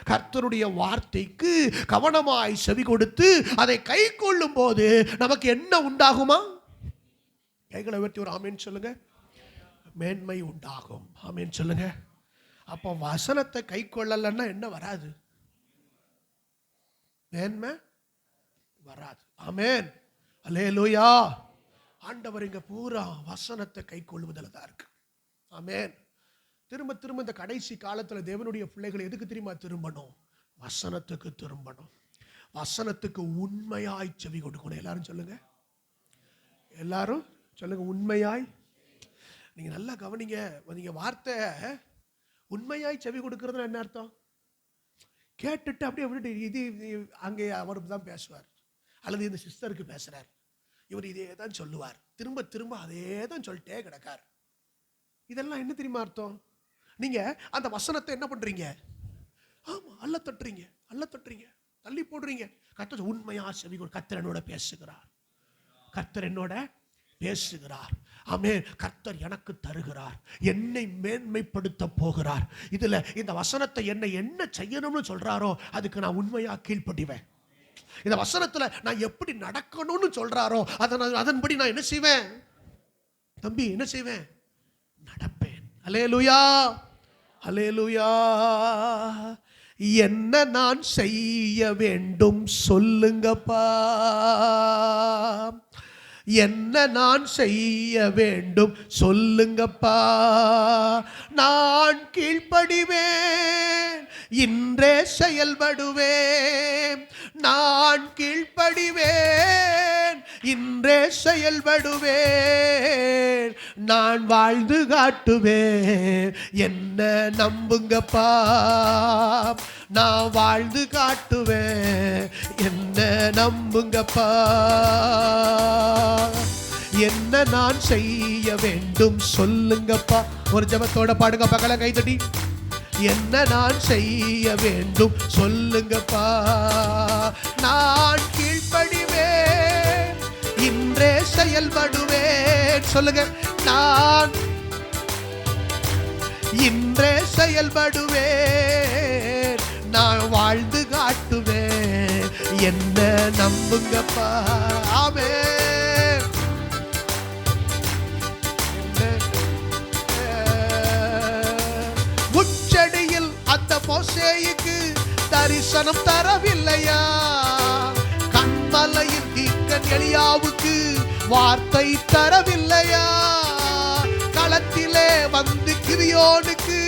கர்த்தருடைய வார்த்தைக்கு கவனமாய் செவி கொடுத்து அதை கை கொள்ளும் போது நமக்கு என்ன உண்டாகுமா? கைகளை உயர்த்தி ஒரு ஆமென் சொல்லுங்க. மேன்மை உண்டாகும். ஆமென் சொல்லுங்க. அப்ப வசனத்தை கை கொள்ளலன்னா என்ன வராது? மேன்மை வராது. ஆமென். அல்லேலூயா. ஆண்டவர் இங்க பூரா வசனத்தை கை கொள்வதில் தான் இருக்கு. ஆமென். திரும்ப திரும்ப இந்த கடைசி காலத்துல தேவனுடைய பிள்ளைகள் எதுக்கு தெரியுமா திரும்பணும்? வசனத்துக்கு திரும்பணும். வசனத்துக்கு உண்மையாய் செவி கொடுக்கணும். எல்லாரும் சொல்லுங்க. எல்லாரும் சொல்லுங்க. உண்மையாய். நீங்க நல்லா கவனிங்க. நீங்க வார்த்தை உண்மையாய் செவி கொடுக்கறதுன்னு என்ன அர்த்தம்? கேட்டுட்டு அப்படியே விட்டுட்டு இது அங்கே அவருக்கு தான் பேசுவார், அல்லது இந்த சிஸ்டருக்கு பேசுறார், இவர் இதே தான் சொல்லுவார், திரும்ப திரும்ப அதே தான் சொல்லிட்டே கிடக்கார். இதெல்லாம் என்ன தெரியுமா அர்த்தம்? நீங்க அந்த வசனத்தை என்ன பண்றீங்க? ஆமா, அல்ல தட்டுறீங்க, தள்ளி போடுறீங்க. கர்த்தர் உண்மையா செவி கொடு. கர்த்தர் என்னோட பேசுகிறார், கர்த்தர் என்னோட பேசுகிறார். ஆமென். கர்த்தர் எனக்கு தருகிறார், என்னை மேன்மைப்படுத்த போகிறார். இதுல இந்த வசனத்தை என்ன செய்யணும்னு சொல்றாரோ அதுக்கு நான் உண்மையா கீழ்ப்படிவேன். இந்த வசனத்துல நான் எப்படி நடக்கணும்னு சொல்றாரோ அதன்படி நான் என்ன செய்வேன்? தம்பி என்ன செய்வேன்? நடப்பேன். அல்லேலூயா, அல்லேலூயா. என்ன நான் செய்ய வேண்டும் சொல்லுங்கப்பா, என்ன நான் செய்ய வேண்டும் சொல்லுங்கப்பா. நான் கீழ்ப்படிவேன், இன்றே செயல்படுவேன். நான் கீழ்ப்படிவேன், இன்றே செயல்படுவேன். நான் வாழ்ந்து காட்டுவேன், என்ன நம்புங்கப்பா. நான் வாழ்ந்து காட்டுவேன், என்ன நம்புங்கப்பா. என்ன நான் செய்ய வேண்டும் சொல்லுங்கப்பா. ஒரு ஜெபத்தோட பாடுங்க, பக்கல கைதட்டி. என்ன நான் செய்ய வேண்டும் சொல்லுங்கப்பா. நான் கீழ்ப்படிவேன், இன்றே செயல்படுவேன். சொல்லுங்க. நான் இன்றே செயல்படுவேன், நான் வாழ்ந்து காட்டுவேன், என்ன நம்புங்கப்பா. ஆமென். முச்செடியில் அந்த மோசேயுக்கு தரிசனம் தரவில்லையா? கண்மலையில் தீக்கன் எலியாவுக்கு வார்த்தை தரவில்லையா? களத்திலே வந்து கிதியோனுக்கு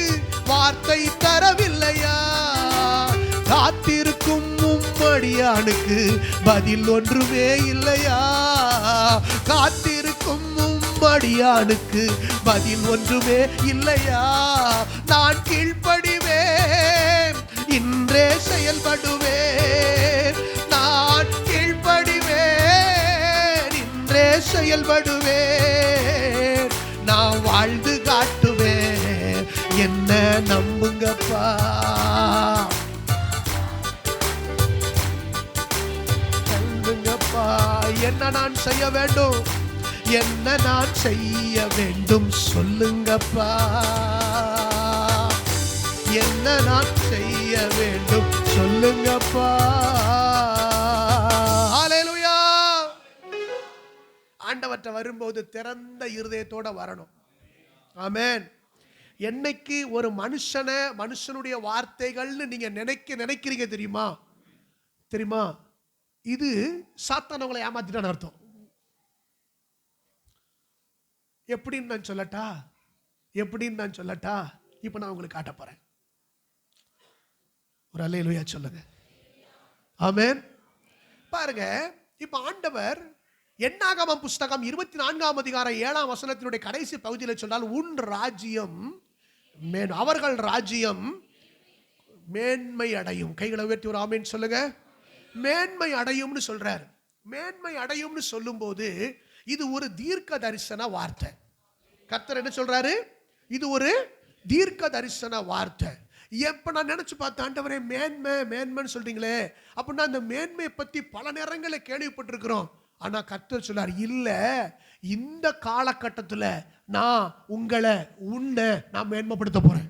வார்த்தை தரவில்லையா? காத்திருக்கும் உம்மடியானுக்கு பதில் ஒன்றுமே இல்லையா? காத்திருக்கும் உம்மடியானுக்கு பதில் ஒன்றுமே இல்லையா? நான் கீழ்ப்படிவேன், இன்றே செயல்படுவேன். நான் கீழ்ப்படிவேன், இன்றே செயல்படுவேன். நான் வாழ்ந்து காட்டுவேன், என்ன நம்புங்கப்பா. நம்புங்கப்பா. என்ன நான் செய்ய வேண்டும், என்ன நான் செய்ய வேண்டும் சொல்லுங்கப்பா. என்ன நான் செய்ய வேண்டும் சொல்லுங்கப்பா. ஹல்லேலூயா. ஆண்டவர்ட்ட வரும்போது திறந்த இருதயத்தோட வரணும். ஆமென். என்னைக்கு ஒரு மனுஷனுடைய வார்த்தைகள்னு நீங்க நினைக்கிறீங்க தெரியுமா, தெரியுமா, இது சாத்தான் உங்களை ஏமாத்திட்டான்னு அர்த்தம். எப்படின்னு நான் சொல்லட்டா, எப்படின்னு நான் சொல்லட்டா, இப்ப நான் உங்களுக்கு காட்ட போறேன். ஒரு அல்லேலூயா சொல்லுங்க. ஆமென். பாருங்க, இப்ப ஆண்டவர் என்னாகமம் புஸ்தகம் 24ஆம் அதிகாரம் 7ஆம் வசனத்தினுடைய கடைசி பகுதியில் சொன்னால், உன் ராஜ்யம் அவர்கள் ராஜ்யம் மேன்மை அடையும். கைகளை உயர்த்தி ஒரு ஆமென் சொல்லுங்க. மேன்மை அடையும்னு சொல்றார். மேன்மை அடையும்னு சொல்லும்போது இது ஒரு தீர்க்க தரிசன வார்த்தை. கர்த்தர் என்ன சொல்றாரு, இது ஒரு தீர்க்க தரிசன வார்த்தை. எப்ப நான் நினைச்சு பார்த்தேன், ஆண்டவரே மேன்மைன்னு சொல்றீங்களே, அப்படின்னா அந்த மேன்மையை பத்தி பல நேரங்களில் கேள்விப்பட்டிருக்கிறோம். ஆனா கர்த்தர் சொல்றார், இல்ல, இந்த காலகட்டத்தில் நான் உன்னை நான் மேன்மைப்படுத்த போறேன்.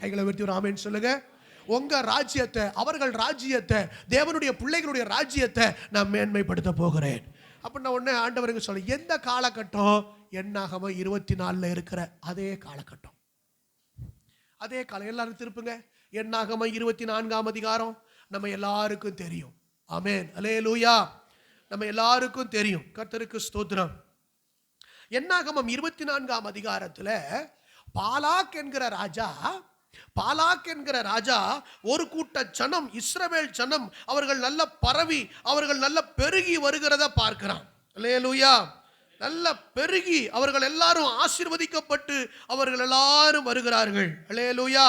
கைகளை உயர்த்தி ஒரு ஆமென் சொல்லுங்க. உங்க ராஜ்யத்தை, அவர்கள் ராஜ்யத்தை, தேவனுடைய பிள்ளைகளுடைய ராஜ்யத்தை நான் மேன்மைப்படுத்த போகிறேன். அப்படின்னா உடனே ஆண்டவருக்கு சொல்ல, எந்த காலகட்டம், என்னாகமம் 24 இருக்கிற அதே காலகட்டம். அதே காலம். எல்லாரும் திருப்புங்க. என்னாகமம் 24ஆம் அதிகாரம் நம்ம எல்லாருக்கும் தெரியும். ஆமென். அல்லேலூயா. நம்ம எல்லாருக்கும் தெரியும். கர்த்தருக்கு ஸ்தோத்திரம். என்னாகமம் 24ஆம் அதிகாரத்துல பாலாக் என்கிற ராஜா ஒரு கூட்ட ஜனம், இஸ்ரவேல் ஜனம், அவர்கள் நல்ல பரவி, அவர்கள் நல்ல பெருகி வருகிறத பார்க்கிறான். அல்லேலூயா. நல்ல பெருகி அவர்கள் எல்லாரும் ஆசீர்வதிக்கப்பட்டு அவர்கள் எல்லாரும் வருகிறார்கள். அல்லேலூயா.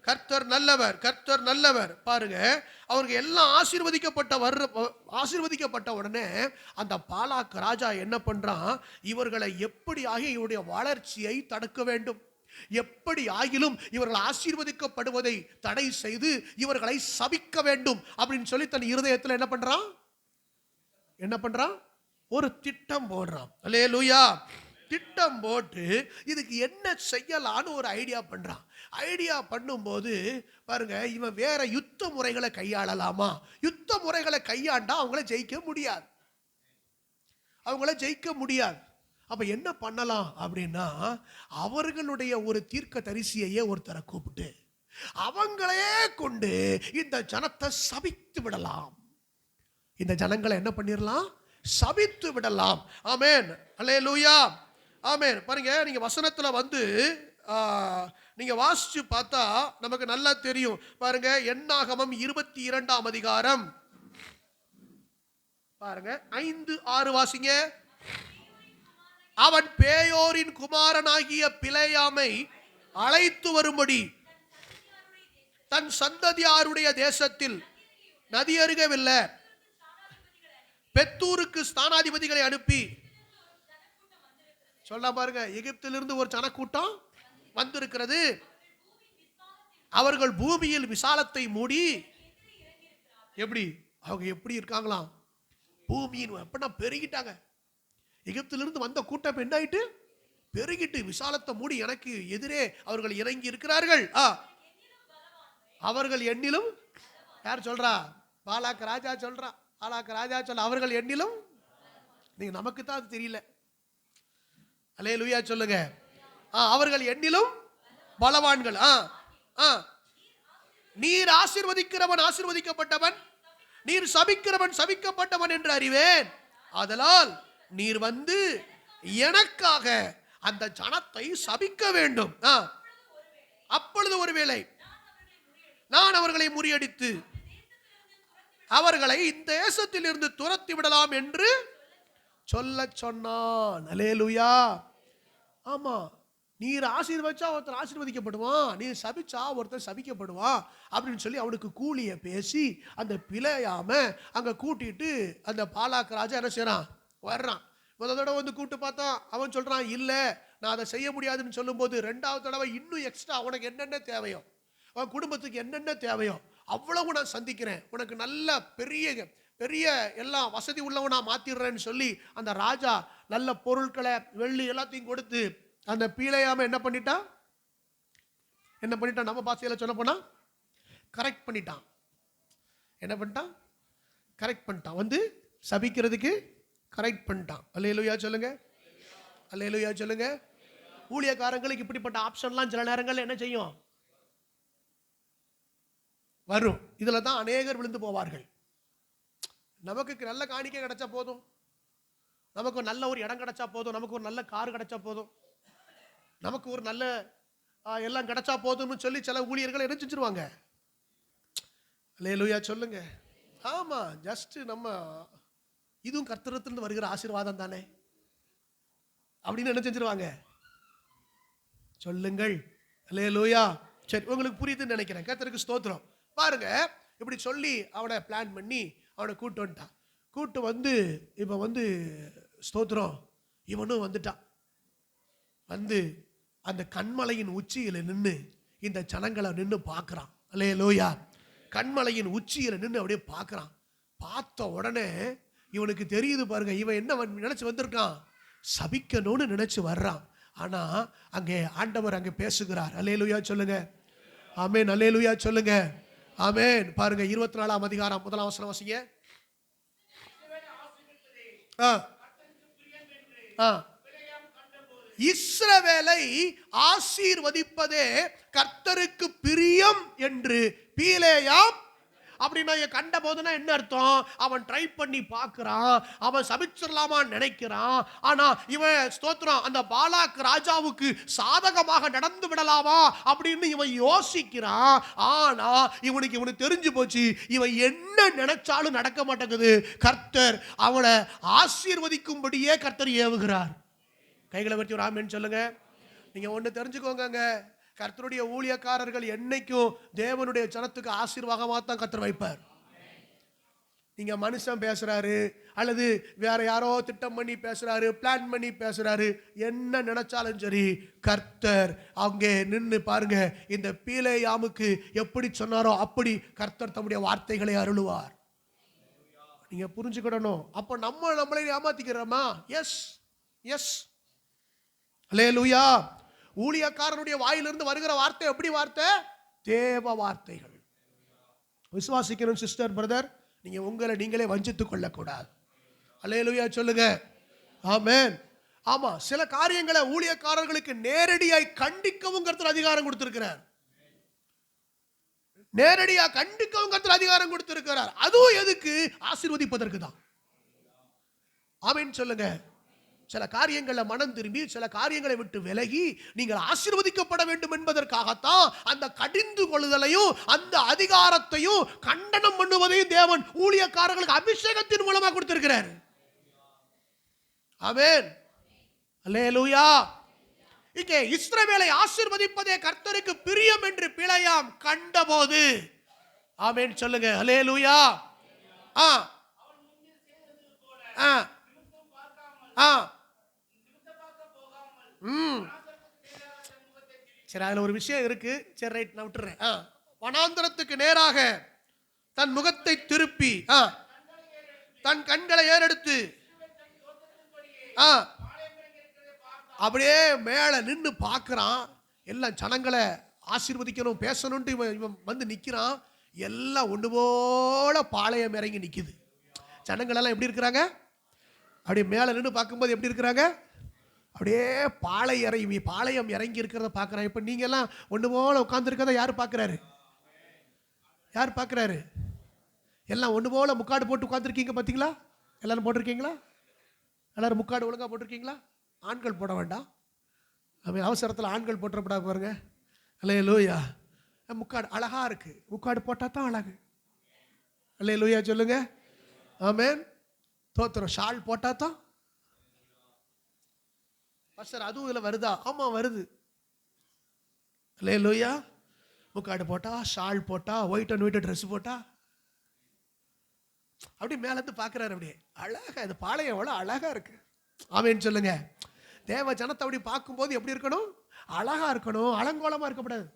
கர்த்தர் நல்லவர், கர்த்தர் நல்லவர். பாருங்க, அவர்கள் எல்லாம் ஆசீர்வதிக்கப்பட்ட உடனே அந்த பாலாக் ராஜா என்ன பண்றான், இவர்களை எப்படியாகி இவருடைய வளர்ச்சியை தடுக்க வேண்டும், எப்படி ஆகிலும் இவர்கள் ஆசீர்வதிக்கப்படுவதை தடை செய்து இவர்களை சபிக்க வேண்டும் அப்படின்னு சொல்லி தன் இருதயத்தில் என்ன பண்றான், ஒரு திட்டம் போடுறான். அல்லேலூயா. திட்டம் போட்டு இதுக்கு என்ன செய்யலான்னு ஒரு ஐடியா பண்றான். ஐடியா பண்ணும்போது பாருங்க, இவன் வேற யுத்த முறைகளை கையாளலாமா? யுத்த முறைகளை கையாண்டா அவங்கள ஜெயிக்க முடியாது. அப்ப என்ன பண்ணலாம் அப்படின்னா, அவர்களுடைய ஒரு தீர்க்க தரிசியையே ஒருத்தரை கூப்பிட்டு அவங்களே கொண்டு இந்த ஜனத்தை சபித்து விடலாம். இந்த ஜனங்களை என்ன பண்ணிடலாம், சபித்து விடலாம். ஆமென். அல்லேலூயா. ஆமென். பாருங்க, நீங்க வசனத்துல நீங்க வாசிச்சு பார்த்தா நமக்கு நல்லா தெரியும். பாருங்க, என்னாகமம் 22ஆம் அதிகாரம் பாருங்க 5-6 வாசிங்க. அவன் பேயோரின் குமாரனாகிய பிலேயாமை அழைத்து வரும்படி தன் சந்ததியாருடைய தேசத்தில் நதி அருகவில்லை பெத்தூருக்கு ஸ்தானாதிபதிகளை அனுப்பி சொல்ல பாருங்க, எகிப்திலிருந்து ஒரு ஜனக்கூட்டம் வந்திருக்கிறது, அவர்கள் பூமியில் விசாலத்தை மூடி, அவங்க எப்படி இருக்காங்களாம், பூமியின் எப்படின்னா பெருகிட்டாங்க. எகிப்திலிருந்து வந்த கூட்டம் என்ன ஆயிட்டு, பெருகிட்டு விசாலத்தை மூடி எனக்கு எதிரே அவர்கள் இறங்கி இருக்கிறார்கள். அவர்கள் எண்ணிலும், யார் சொல்றா, பாலாக் ராஜா சொல்றா, அவர்கள் எண்ணிலும், நீங்க நமக்கு தான் அது தெரியல. அல்லேலூயா சொல்லுங்க. அவர்கள் எண்ணிலும் பலவான்கள். நீர் ஆசீர்வதிக்கிறவன் ஆசீர்வதிக்கப்பட்டவன், நீர் சபிக்கிறவன் சபிக்கப்பட்டவன் என்று அறிவேன். ஆதலால் நீர் வந்து எனக்காக அந்த ஜனத்தை சபிக்க வேண்டும். அப்பொழுது ஒருவேளை நான் அவர்களை முறியடித்து அவர்களை இந்த தேசத்தில் இருந்து துரத்தி விடலாம் என்று சொல்ல சொன்னான். அல்லேலூயா. ஆமா, நீர் ஆசீர்வதிச்சா ஒருத்தர் ஆசீர்வதிக்கப்படுவான், நீர் சபிச்சா ஒருத்தர் சபிக்கப்படுவான் அப்படின்னு சொல்லி அவனுக்கு கூலியை பேசி அந்த பிழையாம அங்க கூட்டிட்டு அந்த பாலாக் ராஜா என்ன செய்யறான், வர்றான். முதல் தடவை வந்து கூட்டு பார்த்தா அவன் சொல்றான், இல்ல நான் அதை செய்ய முடியாதுன்னு சொல்லும்போது 2வது தடவை இன்னும் எக்ஸ்ட்ரா உனக்கு என்னென்ன தேவையோ, உன் குடும்பத்துக்கு என்னென்ன தேவையோ அவ்வளவு நான் சந்திக்கிறேன், உனக்கு நல்ல பெரிய பெரிய எல்லாம் வசதி உள்ளவனா மாத்திடுறேன்னு சொல்லி அந்த ராஜா நல்ல பொருட்களை வெள்ளி எல்லாத்தையும் கொடுத்து அந்த பீலையாம என்ன பண்ணிட்டான்? நம்ம பாஷையில சொல்ல போனா கரெக்ட் பண்ணிட்டான். என்ன பண்ணிட்டான்? கரெக்ட் பண்ணிட்டான். வந்து சபிக்கிறதுக்கு கரெக்ட் பண்ணிட்டான். அல்லேலூயா சொல்லுங்க, அல்லேலூயா சொல்லுங்க. ஊழியக்காரங்களுக்கு இப்படிப்பட்ட ஆப்ஷன்லாம் சில நேரங்கள் என்ன செய்யும்? வரும். இதுல தான் அநேகர் விழுந்து போவார்கள். நமக்கு நல்ல காணிக்கை கிடைச்சா போதும், நமக்கு நல்ல ஒரு இடம் கிடைச்சா போதும், நமக்கு ஒரு நல்ல கார் கிடைச்சா போதும், நமக்கு ஒரு நல்ல எல்லாம் கிடைச்சா போதும்னு சொல்லி சில ஊழியர்கள் என்ன செஞ்சிருவாங்க? அல்லேலூயா சொல்லுங்க. ஆமா, ஜஸ்ட் நம்ம இதுவும் கர்த்தரிடத்திலிருந்து வருகிற ஆசீர்வாதம் தானே அப்படின்னு என்ன செஞ்சிருவாங்க? சொல்லுங்கள். அல்லேலூயா. சரி, உங்களுக்கு புரியுதுன்னு நினைக்கிறேன். கர்த்தருக்கு ஸ்தோத்திரம். பாருங்க, இப்படி சொல்லி அவனை பிளான் பண்ணி அவனை கூட்டு வந்துட்டான். கூட்டு வந்து இப்போ வந்து ஸ்தோத்திரம் இவனும் வந்துட்டான். வந்து அந்த கண்மலையின் உச்சியில் நின்று இந்த ஜனங்களை நின்று பார்க்குறான். அல்லேலூயா. கண்மலையின் உச்சியில் நின்று அப்படியே பார்க்குறான். பார்த்த உடனே இவனுக்கு தெரியுது பாருங்க, இவன் என்ன நினைச்சு வந்திருக்கான்? சபிக்கணும்னு நினைச்சு வர்றான். ஆனா அங்கே ஆண்டவர் அங்கே பேசுகிறார். அல்லேலூயா சொல்லுங்க, ஆமென். அல்லேலூயா சொல்லுங்க, ஆமென். பாருங்க 24ஆம் அதிகாரம் 1ஆம் வசனம் வாசிங்க. இஸ்ரவேலை ஆசீர்வதிப்பதே கர்த்தருக்கு பிரியம் என்று பீலேயாம் அப்படின்னா கண்ட போதுனா என்ன அர்த்தம்? அவன் ட்ரை பண்ணி பார்க்கிறான், அவன் சபிச்சிடலாமா நினைக்கிறான். ஆனா இவன் ஸ்தோத்திரம் அந்த பாலாக் ராஜாவுக்கு சாதகமாக நடந்து விடலாமா அப்படின்னு இவன் யோசிக்கிறான். ஆனா இவனுக்கு தெரிஞ்சு போச்சு, இவன் என்ன நினைச்சாலும் நடக்க மாட்டேங்குது. கர்த்தர் அவனை ஆசீர்வதிக்கும்படியே கர்த்தர் ஏவுகிறார். கைகளை வச்சு ஒரு ஆமென் சொல்லுங்க. நீங்க ஒண்ணு தெரிஞ்சுக்கோங்க, கர்த்தருடைய ஊழியக்காரர்கள் என்னைக்கும் தேவனுடைய ஜனத்துக்கு ஆசீர்வாதமாக தான் கர்த்தர் வைப்பார். நீங்க மனுஷன் பேசுறாரு அல்லது வேற யாரோ திட்டம் பண்ணி பேசுறாரு, பிளான் பண்ணி பேசுறாரு, என்ன நினைச்சாலும் சரி, கர்த்தர் அங்கே நின்று பாருங்க, இந்த பீலேயாமுக்கு எப்படி சொன்னாரோ அப்படி கர்த்தர் தம்முடைய வார்த்தைகளை அருளுவார். நீங்க புரிஞ்சுக்கிடணும். அப்ப நம்மளை ஏமாத்திக்கிறோமா? S S. அல்லேலூயா. ஊழியக்காரனுடைய வாயிலிருந்து வருகிற வார்த்தை எப்படி வார்த்தை? தேவ வார்த்தைகள். விசுவாசிக்கணும் சிஸ்டர், பிரதர். நீங்க உங்களை நீங்களே வஞ்சித்துக் கொள்ளக்கூடாது. அல்லேலூயா சொல்லுங்க, ஆமென். ஆமா, சில காரியங்களை ஊழியக்காரர்களுக்கு நேரடியாய் கண்டிக்கவும் கர்த்தர் அதிகாரம் கொடுத்திருக்கிறார். நேரடியா கண்டிக்கவும் கர்த்தர் அதிகாரம் கொடுத்திருக்கிறார். அதுவும் எதுக்கு? ஆசீர்வதிப்பதற்கு தான். ஆமென் சொல்லுங்க. சில காரியங்களை மனம் திரும்பி சில காரியங்களை விட்டு விலகி நீங்கள் ஆசீர்வதிக்கப்பட வேண்டும் என்பதற்காகத்தான் அந்த கடிந்து கொள்ளுதலையும் அந்த அதிகாரத்தையும் கண்டனம் பண்ணுவதையும் தேவன் ஊழியக்காரர்களுக்கு அபிஷேகத்தின் மூலமா கொடுத்திருக்கிறார். ஆமென். அல்லேலூயா. இங்கே இஸ்ரவேலை ஆசீர்வதிப்பதே கர்த்தருக்கு பிரியம் என்று பிலேயாம் கண்டபோது, ஆமென் சொல்லுங்க, அல்லேலூயா. சரி, அதுல ஒரு விஷயம் இருக்கு. சரி, ரைட், நான் விட்டுறேன். வனாந்தரத்துக்கு நேராக தன் முகத்தை திருப்பி தன் கண்களை ஏறெடுத்து அப்படியே மேல நின்று பார்க்கிறான். எல்லாம் ஜனங்களை ஆசீர்வதிக்கணும் பேசணும்ட்டு இவன் வந்து நிக்கிறான். எல்லாம் ஒன்று போல பாளையம் இறங்கி நிக்குது. ஜனங்கள் எல்லாம் எப்படி இருக்கிறாங்க? அப்படியே மேல நின்று பார்க்கும்போது எப்படி இருக்கிறாங்க? அப்படியே பாளையம் இறங்கி இருக்கிறத பார்க்குறான். இப்போ நீங்க எல்லாம் ஒன்று போல உட்கார்ந்துருக்கத யார் பார்க்குறாரு? யார் பார்க்குறாரு? எல்லாம் ஒன்று போல முக்காடு போட்டு உட்காந்துருக்கீங்க பார்த்தீங்களா? எல்லாரும் போட்டிருக்கீங்களா? எல்லாரும் முக்காடு ஒழுங்காக போட்டிருக்கீங்களா? ஆண்கள் போட வேண்டாம், அவன் அவசரத்தில் ஆண்கள் போட்டுறப்படாது பாருங்க. அல்லேலூயா. முக்காடு அழகா இருக்கு, முக்காடு போட்டால் தான் அழகு. அல்லேலூயா சொல்லுங்க, ஆமென். தோத்திரம். ஷால் போட்டா தான் பாஸ்டர் அதுவும் இதில் வருதா? ஆமா வருது. அல்லேலூயா. முக்காடு போட்டா, ஷால் போட்டா, ஒயிட் அண்ட் ஒயிட் ட்ரெஸ் போட்டா அப்படி மேலேருந்து பார்க்குறாரு. அப்படியே அழகா, இந்த பாளையம் எவ்வளோ அழகா இருக்கு. ஆமென் சொல்லுங்க. தேவ ஜனத்தை அப்படி பார்க்கும்போது எப்படி இருக்கணும்? அழகா இருக்கணும், அலங்கோலமா இருக்கக்கூடாது.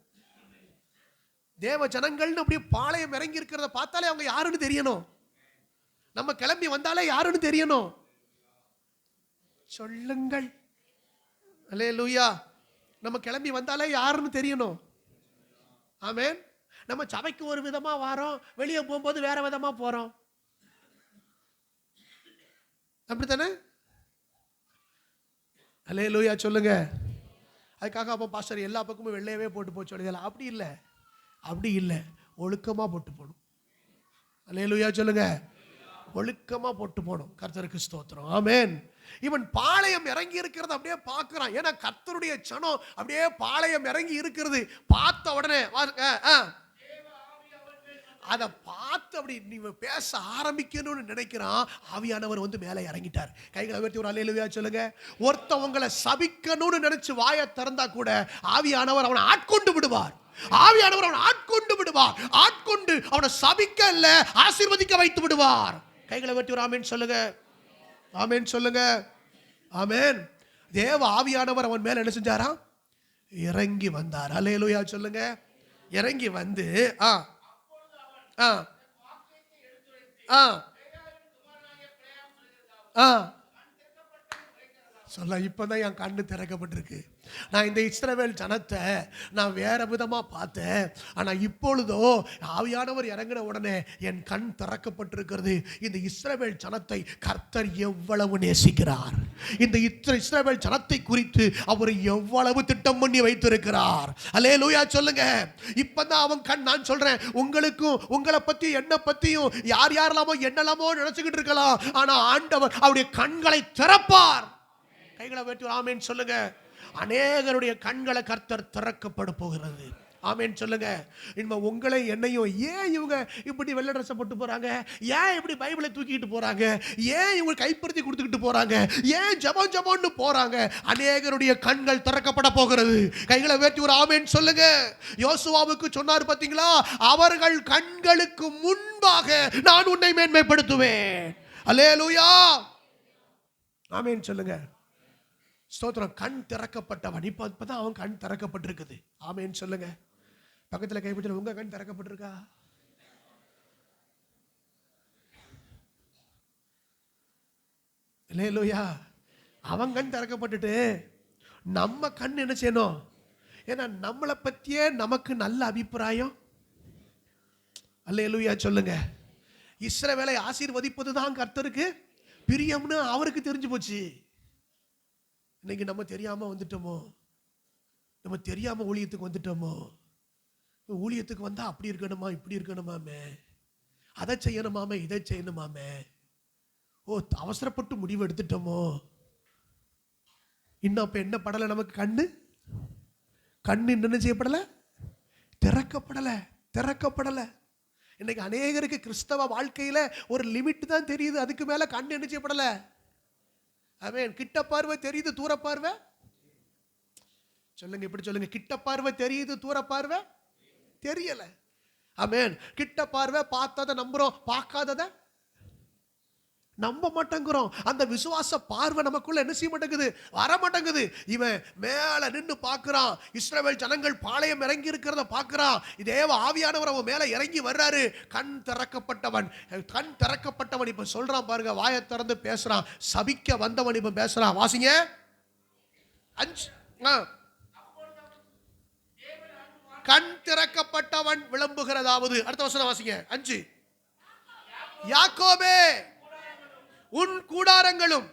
தேவ ஜனங்கள்னு அப்படியே பாளையம் இறங்கி இருக்கிறத பார்த்தாலே அவங்க யாருன்னு தெரியணும். நம்ம கிளம்பி வந்தாலே யாருன்னு தெரியணும். சொல்லுங்கள் அல்லேலூயா. நம்ம கிளம்பி வந்தாலே யாருன்னு தெரியணும். ஆமென். நம்ம சபைக்கு ஒரு விதமா வாரோம், வெளியே போகும்போது வேற விதமா போறோம். அப்படித்தானே? அல்லேலூயா சொல்லுங்க. அதுக்காக அப்போ பாஸ்டர் எல்லா பக்கமும் வெள்ளையவே போட்டு போச்சு சொல்லுங்க. அப்படி இல்லை, அப்படி இல்லை, ஒழுக்கமா போட்டு போகணும். அல்லேலூயா சொல்லுங்க. ஒழுக்கமா போட்டு போகணும். கர்த்தருக்கு ஸ்தோத்திரம். ஆமென். இவன் பாளையம் இறங்கி இருக்கிறது அப்படியே பார்க்கிறான். ஏன்னா கர்த்தருடைய சனம் அப்படியே பாளையம் இறங்கி இருக்கிறது பார்த்த உடனே அதை பார்த்து அப்படி நீ பேச ஆரம்பிக்கணும்னு நினைக்கிறான். ஆவியானவர் வந்து மேலே இறங்கிட்டார். கைகளை உயர்த்தி ஒரு அல்லேலூயா சொல்லுங்க. ஒருத்த உங்களை சபிக்கணும்னு நினைச்சு வாயை திறந்தா கூட ஆவியானவர் அவனை ஆட்கொண்டு விடுவார். ஆவியானவர் அவனை ஆட்கொண்டு விடுவார். ஆட்கொண்டு அவனை சபிக்க இல்ல, ஆசீர்வதிக்க வைத்து விடுவார். கைகளை உயர்த்தி ஒரு ஆமென் சொல்லுங்க. ஆமென் சொல்லுங்க. ஆமென். தேவ ஆவியானவர் அவன் மேல என்ன செஞ்சாரா? இறங்கி வந்தார். அல்லேலூயா சொல்லுங்க. இறங்கி வந்து சொல்ல இப்பதான் என் கண்ணு திறக்கப்பட்டிருக்கு. நான் இந்த இஸ்ரவேல் ஜனத்தை நான் வேற விதமா பார்த்தேன். ஆனா இப்பொழுதோ ஆவியானவர் இறங்கின உடனே என் கண் திறக்கப்பட்டிருக்கிறது. இந்த இஸ்ரவேல் ஜனத்தை கர்த்தர் எவ்வளவு நேசிக்கிறார், இந்த இஸ்ரவேல் ஜனத்தை குறித்து அவர் எவ்வளவு திட்டம் பண்ணி வைத்திருக்கிறார். அல்லேலூயா சொல்லுங்க. இப்பதான் அவன் கண். நான் சொல்றேன், உங்களுக்கும் உங்களை பத்தி என்ன பத்தியும் யார் யாரெல்லாமோ என்னெல்லாமோ நினைச்சுக்கிட்டு இருக்கலாம். ஆனா ஆண்டவர் அவருடைய கண்களை திறப்பார். கைகளை வைத்து ஆமென் சொல்லுங்க. அநேகருடைய கண்களை கர்த்தர் திறக்கப்பட போகிறது. ஆமென் சொல்லுங்க. இனிமே உங்களை என்னையும் ஏன் இவங்க இப்படி வெள்ளை ட்ரெஸ் போட்டு போறாங்க, ஏன் இப்படி பைபிளை தூக்கிட்டு போறாங்க, ஏன் இவங்க கைப்படுத்தி கொடுத்துக்கிட்டு போறாங்க, ஏன் ஜபம் ஜபம்னு போறாங்க, அநேகருடைய கண்கள் திறக்கப்பட போகிறது. கைகளை உயர்த்தி ஒரு ஆமென் சொல்லுங்க. யோசுவாவுக்கு சொன்னார் பாத்தீங்களா, அவர்கள் கண்களுக்கு முன்பாக நான் உன்னை மேன்மைப்படுத்துவேன். அல்லேலூயா. ஆமென் சொல்லுங்க. ஸ்தோத்திரம். கண் திறக்கப்பட்டவன். இப்பதான் அவன் கண் திறக்கப்பட்டிருக்குது. ஆமென் சொல்லுங்க. பக்கத்துல கைப்பிடிச்சு, உங்க கண் திறக்கப்பட்டிருக்கா? அல்லேலூயா. அவன் கண் திறக்கப்பட்டுட்டு நம்ம கண் என்ன செய்யணும்? ஏன்னா நம்மளை பத்தியே நமக்கு நல்ல அபிப்பிராயம். அல்லேலூயா சொல்லுங்க. இஸ்ரவேலை ஆசீர்வதிப்பதுதான் கர்த்தருக்கு பிரியம்னு அவருக்கு தெரிஞ்சு போச்சு. இன்னைக்கு நம்ம தெரியாம வந்துட்டோமோ, நம்ம தெரியாம ஊழியத்துக்கு வந்துட்டோமோ. ஊழியத்துக்கு வந்தா அப்படி இருக்கணுமா, இப்படி இருக்கணுமாமே, அதை செய்யணுமாமே, இதை செய்யணுமாமே. அவசரப்பட்டு முடிவு எடுத்துட்டோமோ. இன்னும் அப்ப என்ன படலை நமக்கு? கண்ணு என்ன செய்யப்படல? திறக்கப்படல. இன்னைக்கு அநேகருக்கு கிறிஸ்தவ வாழ்க்கையில ஒரு லிமிட் தான் தெரியுது. அதுக்கு மேல கண் என்ன செய்யப்படல. ஆமென். கிட்ட பார்வை தெரியுது, தூர பார்வை சொல்லுங்க. இப்படி சொல்லுங்க. கிட்ட பார்வை தெரியுது, தூர பார்வை தெரியல. ஆமென். கிட்ட பார்வை பார்த்ததை நம்புறோம், பார்க்காததை நம்ப மாட்டேங்கிறோம். அந்த விசுவாச பார்வை நமக்குள்ள என்ன செய்ய மாட்டேங்குது? வர மாட்டேங்குது. இவன் மேல நின்று பார்க்கிறான். இஸ்ரவேல் ஜனங்கள் பாளையம் இறங்கி இருக்கிறத பார்க்கிறான். தேவ ஆவியானவர் அவன் மேல இறங்கி வர்றாரு. கண் திறக்கப்பட்டவன் இப்ப சொல்றான் பாருங்க. வாயை திறந்து பேசுறான். சபிக்க வந்தவன் இப்ப பேசுறான். வாசிங்க. 5 கண் திறக்கப்பட்டவன் விளம்புகிறதாவது. அடுத்த வசனம் வாசிங்க. 5 யாக்கோபே உன் கூடாரங்களும்,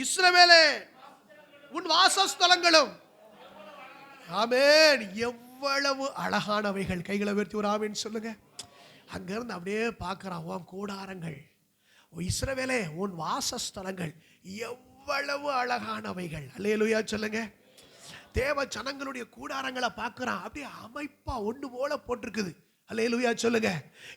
இஸ்ரவேலே உன் வாசஸ்தலங்களும். ஆமென். எவ்வளவு அழகானவைகள். கைகளை உயர்த்தி ஒரு ஆமென் சொல்லுங்க. அங்கிருந்து அப்படியே பார்க்கிறான். உன் கூடாரங்கள், இஸ்ரவேலே உன் வாசஸ்தலங்கள் எவ்வளவு அழகானவைகள். அல்லேலூயா சொல்லுங்க. தேவ ஜனங்களுடைய கூடாரங்களை பார்க்கிறான். அப்படியே அமைப்பா ஒண்ணு போல போட்டிருக்குது. அல்லேலூயா சொல்லுங்க.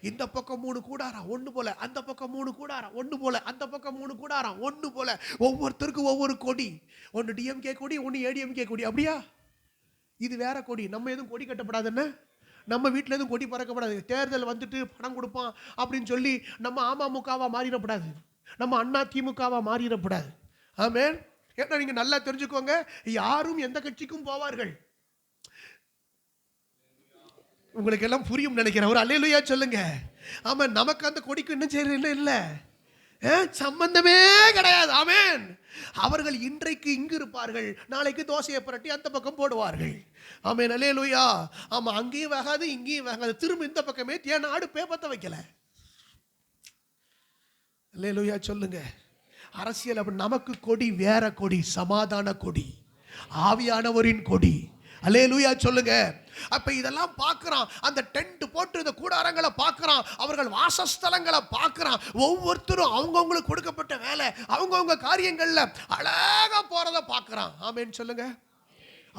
இந்த பக்கம் 3 கூடாரம் ஒண்ணு போல, அந்த பக்கம் 3 கூடாரம் ஒண்ணு போல, அந்த பக்கம் 3 கூடாரம் ஒண்ணு போல. ஒவ்வொருத்தருக்கும் ஒவ்வொரு கொடி. ஒன்னு டிஎம்கே கொடி, ஒன்னு ஏடிஎம்கே கொடி. அப்படியா? இது வேற கொடி. நம்ம எதுவும் கொடி கட்டப்படாதுன்னு, நம்ம வீட்டில் எதுவும் கொடி பறக்கப்படாது. தேர்தல் வந்துட்டு பணம் கொடுப்பான் அப்படின்னு சொல்லி நம்ம அமமுகவா மாறிடப்படாது, நம்ம அண்ணா திமுகவா மாறிடப்படாது. ஆமென். ஏன்னா நீங்க நல்லா தெரிஞ்சுக்கோங்க, யாரும் எந்த கட்சிக்கும் போவார்கள். உங்களுக்கு எல்லாம் புரியும் நினைக்கிறேன். ஒரு அல்லேலூயா சொல்லுங்க. ஆமா, நமக்கு அந்த கொடிக்கு இன்னும் சரி என்ன இல்லை, சம்பந்தமே கிடையாது. ஆமென். அவர்கள் இன்றைக்கு இங்கு இருப்பார்கள், நாளைக்கு தோசையை புரட்டி அந்த பக்கம் போடுவார்கள். ஆமென், அல்லேலூயா. ஆமா, அங்கேயும் வேகாது இங்கேயும் வேகாது, திரும்ப இந்த பக்கமே ஏன் அடுப்பே பத்த வைக்கல. அல்லேலூயா சொல்லுங்க. அரசியல் அப்படி நமக்கு கொடி வேற கொடி, சமாதான கொடி, ஆவியானவரின் கொடி. அல்லேலூயா சொல்லுங்க. அப்ப இதெல்லாம் பார்க்கறான், அந்த டென்ட் போட்டு இந்த கூடாரங்களை பார்க்கறான், அவர்கள் வாசஸ்தலங்களை பார்க்கறான். ஒவ்வொருத்தரும் அவங்கவங்களுக்கு கொடுக்கப்பட்ட வேலை, அவங்கவங்க காரியங்கள்ல அழகா போறத பார்க்கறான். ஆமென் சொல்லுங்க.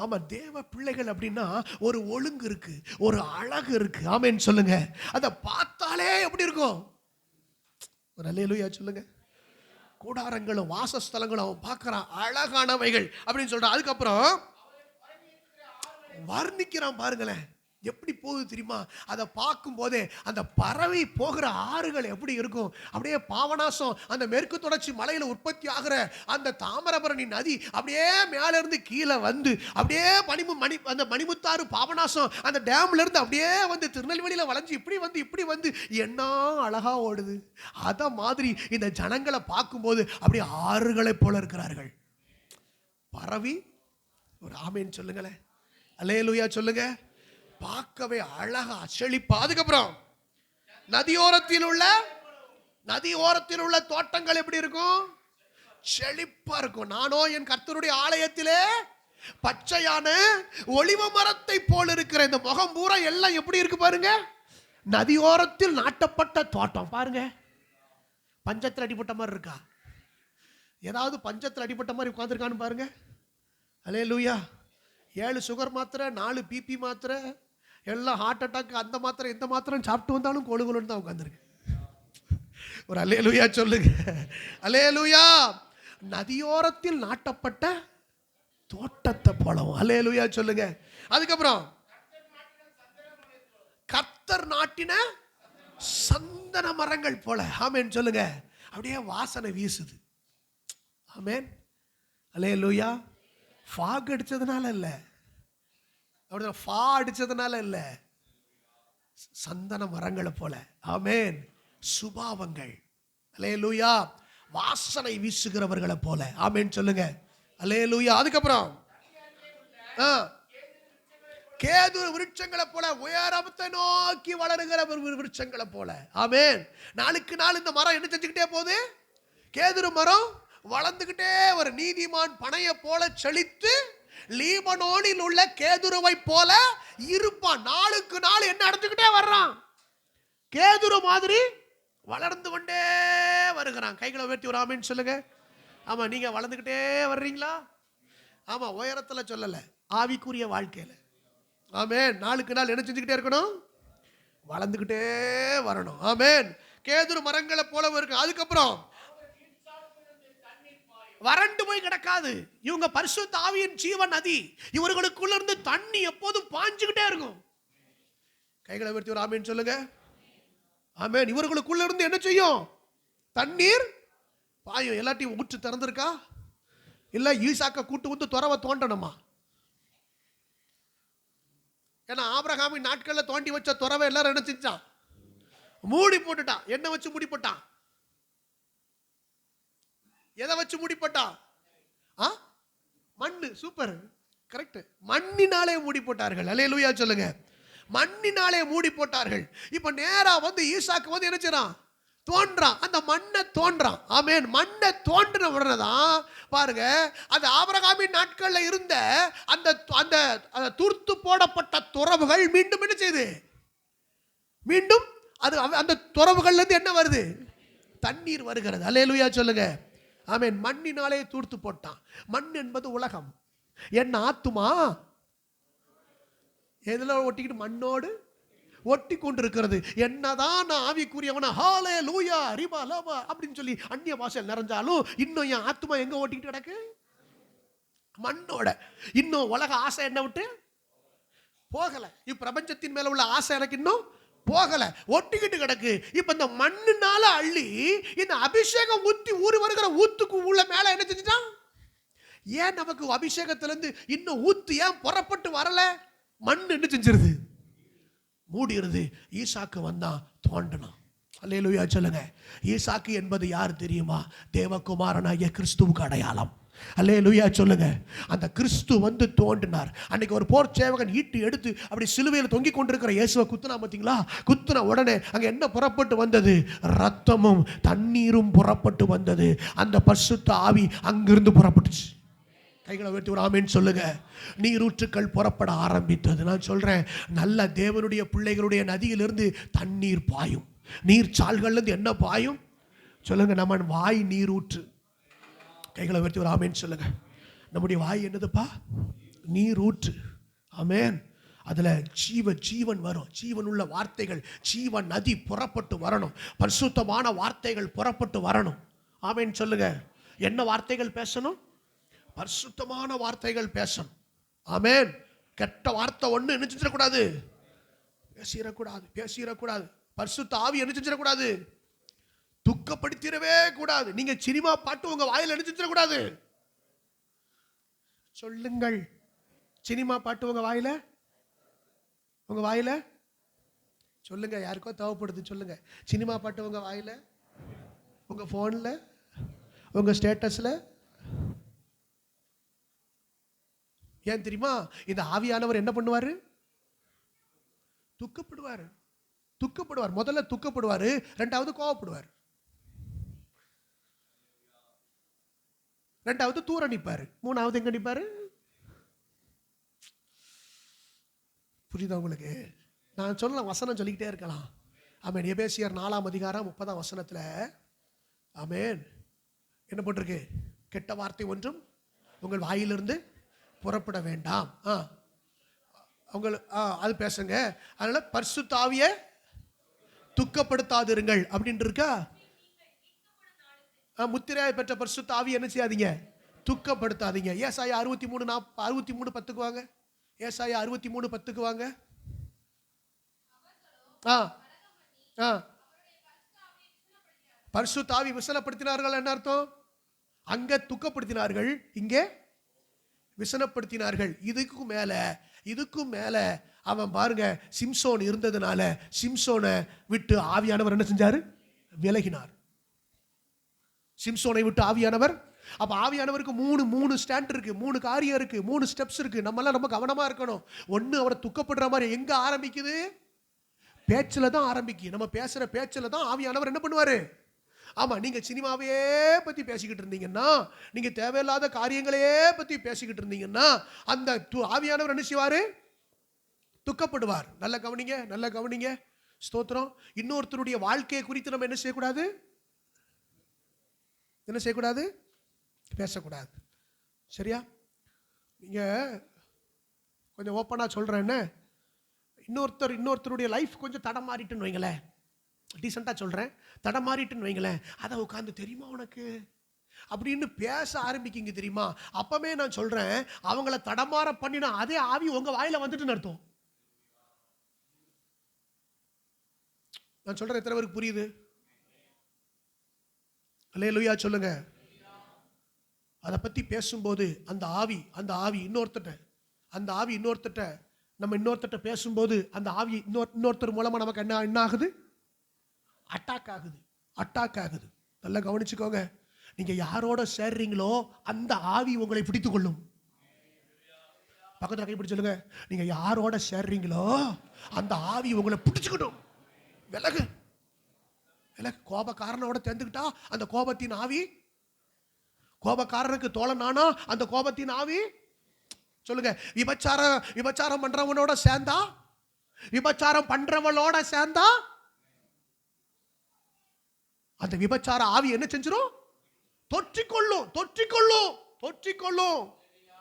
ஆமா, தேவ பிள்ளைகள் அப்படின்னா ஒரு ஒழுங்கு இருக்கு, ஒரு அழகு இருக்கு. ஆமென் சொல்லுங்க. அதை பார்த்தாலே எப்படி இருக்கும்? ஒரு அல்லேலூயா சொல்லுங்க. கூடாரங்களும் வாசஸ்தலங்களும் அவன் பார்க்கறான், அழகானவைகள் அப்படின்னு சொல்றான். அதுக்கப்புறம் வர்ணிக்கிறான். பாருங்களேன் எப்படி போகுது தெரியுமா? அதை பார்க்கும் போதே அந்த பறவை போகிற ஆறுகள் எப்படி இருக்கும்? அப்படியே பாவநாசம், அந்த மேற்கு தொடர்ச்சி மலையில உற்பத்தி ஆகிற அந்த தாமிரபரணி நதி அப்படியே மேல இருந்து கீழே வந்து அப்படியே அந்த மணிமுத்தாறு பாவநாசம் அந்த டேம்ல இருந்து அப்படியே வந்து திருநெல்வேலியில வளைஞ்சு இப்படி வந்து என்ன அழகா ஓடுது. அத மாதிரி இந்த ஜனங்களை பார்க்கும்போது அப்படியே ஆறுகளை போல இருக்கிறார்கள். பரவி ஒரு ஆமேன் சொல்லுங்களேன், அல்லேலூயா சொல்லுங்க. பார்க்கவே அழகா செழிப்பா. அதுக்கப்புறம் நதியோரத்தில் உள்ள தோட்டங்கள் எப்படி இருக்கும்? செழிப்பா இருக்கும். நானோ என் கர்த்தருடைய ஆலயத்திலே பச்சையான ஒலிவ மரத்தை போல் இருக்கிற. இந்த முகம் பூரா எல்லாம் எப்படி இருக்கு பாருங்க, நதியோரத்தில் நாட்டப்பட்ட தோட்டம். பாருங்க, பஞ்சத்தில் அடிபட்ட மாதிரி இருக்கா? ஏதாவது பஞ்சத்தில் அடிபட்ட மாதிரி உட்கார்ந்துருக்கான்னு பாருங்க. அல்லேலூயா. 7 சுகர் மாத்திரை, 4 பிபி மாத்திரை, எல்லாம் ஹார்ட் அட்டாக், அந்த மாத்திரை இந்த மாத்திரை சாப்பிட்டு வந்தாலும் கொழுகுலுன்னு தான் உட்காந்துருக்கு. ஒரு அல்லேலூயா சொல்லுங்க. அல்லேலூயா. நதியோரத்தில் நாட்டப்பட்ட தோட்டத்தை போலவும். அல்லேலூயா சொல்லுங்க. அதுக்கப்புறம் கர்த்தர் நாட்டின சந்தன மரங்கள் போல. ஆமென் சொல்லுங்க. அப்படியே வாசனை வீசுது. ஆமென், அல்லேலூயா. ஃபாக் அடிச்சதுனால இல்ல, அப்படி ஃபா அடிச்சதுனால இல்ல, சந்தன மரங்களை போல. ஆமென். சுபாவங்கள், அல்லேலூயா, வாசனை வீசுகிறவர்களை போல. ஆமென் சொல்லுங்க. அல்லேலூயா. அதுக்கப்புறம் கேதுரு விருட்சங்களை போல, உயரத்தை நோக்கி வளருகிற விருட்சங்களை போல. ஆமென். நாளுக்கு நாள் இந்த மரம் என்ன செஞ்சுக்கிட்டே போகுது? கேதுரு மரம் வளர்ந்துகிட்டே ஒரு நீதிமான் பனைய போல செழித்து லீபனோனில் உள்ள கேதுருவை போல இருப்பான். நாளுக்கு நாள் என்ன அடைஞ்சுக்கிட்டே வர்றான்? கேதுரு மாதிரி வளர்ந்து கொண்டே வருகிறான். கைகளை உயர்த்தி ஒரு ஆமென் சொல்லுங்க. ஆமா, நீங்க வளர்ந்துகிட்டே வர்றீங்களா? ஆமா, உயரத்துல சொல்லல, ஆவிக்குரிய வாழ்க்கையில. ஆமென். நாளுக்கு நாள் என்ன செஞ்சுக்கிட்டே இருக்கணும்? வளர்ந்துகிட்டே வரணும். ஆமென். கேதுரு மரங்களை போல இருக்கு. அதுக்கப்புறம் வறண்டு போய் கிடக்காது. இவங்க பரிசுத்த ஆவியின் ஜீவ நதி, இவர்களுக்குள்ள இருந்து தண்ணி எப்போதும் பாஞ்சுக்கிட்டே இருக்கும். கைகளை உயர்த்தி ஒரு ஆமென் சொல்லுங்க. ஆமென். இவர்களுக்குள்ள இருந்து என்ன செய்யும்? தண்ணீர் பாயும். எல்லாத்தையும் ஊற்று திறந்திருக்கா? இல்ல ஈசாக்க கூட்டு வந்து துறவை தோண்டணுமா? ஏன்னா ஆபிரகாமின் நாட்கள்ல தோண்டி வச்ச துறவை எல்லாரும் என்ன செஞ்சான்? மூடி போட்டுட்டான். என்ன வச்சு மூடி போட்டான்? எதை வச்சு மூடி போட்டான்? மண்ணு. Super, correct. மண்ணினாலே மூடி போட்டார்கள். அல்லேலூயா சொல்லுங்க. மண்ணினாலே மூடி போட்டார்கள். இப்ப நேரா வந்து ஈசாக்கு வந்து என்ன செய்றான்? தோன்றான். அந்த மண்ணை தோன்றான். ஆமென். மண்ணை தோன்றின உடனே தான் பாருங்க, அந்த ஆபிரகாமின் நாட்கள்ல இருந்த அந்த அந்த தூர்த்து போடப்பட்ட துறவுகள் மீண்டும் என்ன செய்யுது? மீண்டும் அது அந்த துறவுகள்ல இருந்து என்ன வருது? தண்ணீர் வருகிறது. அல்லேலூயா சொல்லுங்க. ஆமென். மண்ணினாலே தூர்த்து போட்டான். மண் என்பது உலகம். என் ஆத்துமா எதுல ஒட்டிக்கிட்டு? மண்ணோடு ஒட்டி கொண்டிருக்கிறது. என்னதான் நான் ஆவிக்குரியவனா ஹல்லேலூயா ரிபா லபா அப்படின்னு சொல்லி அந்நிய பாஷையில் நிறைஞ்சாலும் இன்னும் என் ஆத்துமா எங்க ஓட்டிக்கிட்டு கிடக்கு? மண்ணோட. இன்னும் உலக ஆசை என்ன விட்டு போகல. இப்பிரபஞ்சத்தின் மேல உள்ள ஆசை எனக்கு இன்னும் போகல, ஒட்டிக்கிட்டு கிடக்கு. இப்ப இந்த மண்ணுனால அள்ளி இந்த அபிஷேகம் ஊத்தி ஊறி வருகிற ஊத்துக்கு உள்ள மேல என்ன செஞ்சுட்டான்? ஏன் நமக்கு அபிஷேகத்திலிருந்து இன்னும் ஊத்து ஏன் புறப்பட்டு வரல? மண் என்ன செஞ்சிருது? மூடிடுது. ஈசாக்கு வந்தான், தோண்டனான். அல்லேலூயா சொல்லுங்க. ஈசாக்கு என்பது யார் தெரியுமா? தேவகுமாரனாகிய கிறிஸ்துவுக்கு அடையாளம். அல்லேலூயா சொல்லுங்க. அந்த கிறிஸ்து வந்து தோண்டினார். அன்னைக்கு ஒரு போர் சேவகன் ஈட்டி எடுத்து அப்படி சிலுவையில் தொங்கி கொண்டிருக்கிற இயேசுவை குத்துனா பார்த்தீங்களா? குத்துன உடனே அங்கே என்ன புறப்பட்டு வந்தது? ரத்தமும் தண்ணீரும் புறப்பட்டு வந்தது. அந்த பரிசுத்த ஆவி அங்கிருந்து புறப்பட்டுச்சு. கைகளை உயர்த்தி ஒரு ஆமென் சொல்லுங்க. நீரூற்றுக்கள் புறப்பட ஆரம்பித்தது. நான் சொல்றேன், நல்ல தேவனுடைய பிள்ளைகளுடைய நதியிலிருந்து தண்ணீர் பாயும். நீர் சால்கள்லேருந்து என்ன பாயும் சொல்லுங்க? நம்ம வாய் நீரூற்று. கைகளை உயர்த்தி ஒரு ஆமென் சொல்லுங்க. நம்முடைய வாய் என்னதுப்பா? நீரூற்று. ஆமென். அதுல ஜீவன் வரும். ஜீவன் உள்ள வார்த்தைகள், ஜீவன் நதி புறப்பட்டு வரணும். பரிசுத்தமான வார்த்தைகள் புறப்பட்டு வரணும். ஆமென் சொல்லுங்க. என்ன வார்த்தைகள் பேசணும்? பரிசுத்தமான வார்த்தைகள் பேசணும். ஆமென். கெட்ட வார்த்தை ஒண்ணு என்ன செஞ்சிடக்கூடாது? பேசிடக்கூடாது. பரிசுத்த ஆவி என்ன செஞ்சிடக்கூடாது? துக்கப்படுத்திடவே கூடாது. நீங்க சினிமா பாட்டு உங்க வாயில என்ன செஞ்சிடக்கூடாது? சொல்லுங்கள். சினிமா பாட்டு உங்க வாயில சொல்லுங்க. யாருக்கோ தேவைப்படுது சொல்லுங்க. சினிமா பாட்டு உங்க வாயில, உங்க போன்ல, உங்க ஸ்டேட்டஸ்ல. ஏன் தெரியுமா? இந்த ஆவியானவர் என்ன பண்ணுவாரு? துக்கப்படுவார். முதல்ல துக்கப்படுவாரு, இரண்டாவது கோவப்படுவார், இரண்டாவது தூர நிப்பாரு, மூணாவது எங்க நிப்பாரு? புரியுதா உங்களுக்கு? நான் சொல்லலாம், வசனம் சொல்லிக்கிட்டே இருக்கலாம். ஆமென். எபேசியர் 4:30 ஆமென். என்ன போட்டிருக்கு? கெட்ட வார்த்தை ஒன்றும் உங்கள் வாயிலிருந்து புறப்பட வேண்டாம். அது பேசுங்க. அதனால பரிசுத்த ஆவியை துக்கப்படுத்தாதிருங்கள் அப்படின்னு இருக்கா? முத்திரையாய் பெற்ற பரிசுத்த ஆவியை என்ன செய்யாதீங்க? துக்கப்படுத்தாதீங்க. ஏசாயா 63:10 வாங்க. ஏசாயா 63:10 வாங்க. பரிசுத்த ஆவி விசனப்படுத்தினார்கள் என்ன அர்த்தம்? அங்க துக்கப்படுத்தினார்கள், இங்கே விசனப்படுத்தினார்கள். இதுக்கும் மேல அவன் பாருங்க, சிம்சோன் இருந்ததுனால சிம்சோனை விட்டு ஆவியானவர் என்ன செஞ்சாரு? விலகினார். சிம்சோனை விட்டு ஆவியானவர். அப்ப ஆவியானவருக்கு மூணு ஸ்டாண்ட் இருக்கு, 3 காரியம் இருக்கு, 3 ஸ்டெப்ஸ் இருக்கு. நம்ம எல்லாம் ரொம்ப கவனமா இருக்கணும். ஒண்ணு, அவரை துக்கப்படுற மாதிரி எங்க ஆரம்பிக்குது? பேச்சுல தான் ஆரம்பிக்கும். நம்ம பேசுற பேச்சுல தான் ஆவியானவர் என்ன பண்ணுவாரு? ஆமா, நீங்க சினிமாவையே பத்தி பேசிக்கிட்டு இருந்தீங்கன்னா, நீங்க தேவையில்லாத காரியங்களையே பத்தி பேசிக்கிட்டு இருந்தீங்கன்னா, அந்த ஆவியானவர் என்ன செய்வாரு? துக்கப்படுவார். நல்ல கவனிங்க. ஸ்தோத்திரம். இன்னொருத்தருடைய வாழ்க்கையை குறித்து நம்ம என்ன செய்யக்கூடாது? பேசக்கூடாது. சரியா? நீங்க கொஞ்சம் ஓப்பனா சொல்றேன். இன்னொருத்தருடைய லைஃப் கொஞ்சம் தடமாறிட்டுன்னு வைங்களேன், டீசெண்டா சொல்றேன், தடமாறிட்டுன்னு வைங்களேன், அதை உட்காந்து தெரியுமா உனக்கு அப்படின்னு பேச ஆரம்பிக்கிங்க தெரியுமா? அப்பவே நான் சொல்றேன், அவங்கள தடமாற பண்ணினா அதே ஆவி உங்க வாயில வந்துட்டுன்னு அர்த்தம். நான் சொல்றேன், எத்தனை பேருக்கு புரியுது? அல்லேலூயா சொல்லுங்க. அதை பத்தி பேசும்போது அந்த ஆவி இன்னொருத்தட்ட நம்ம இன்னொருத்தட்ட பேசும்போது அந்த ஆவி இன்னொருத்தர் மூலமா நமக்கு என்ன ஆகுது? அட்டாக் ஆகுது. நல்லா கவனிச்சுக்கோங்க. நீங்க யாரோட சேர்றீங்களோ அந்த ஆவி உங்களை பிடித்துக் கொள்ளும். பக்கத்துல கைப்பிடி சொல்லுங்க, நீங்க யாரோட சேர்றீங்களோ அந்த ஆவி உங்களை பிடிச்சுக்கிடும். விலகு. கோபக்காரனோட சேர்ந்துக்கிட்டா அந்த கோபத்தின் ஆவி, கோபக்காரனுக்கு தோழனானா அந்த கோபத்தின் ஆவி. சொல்லுங்க, விபச்சாரம் பண்றவனோட சேர்ந்தா, விபச்சாரம் பண்றவளோட சேர்ந்தா அந்த விபச்சார ஆவி என்ன செஞ்சிரும்? தொற்றிக்கொள்ளும்.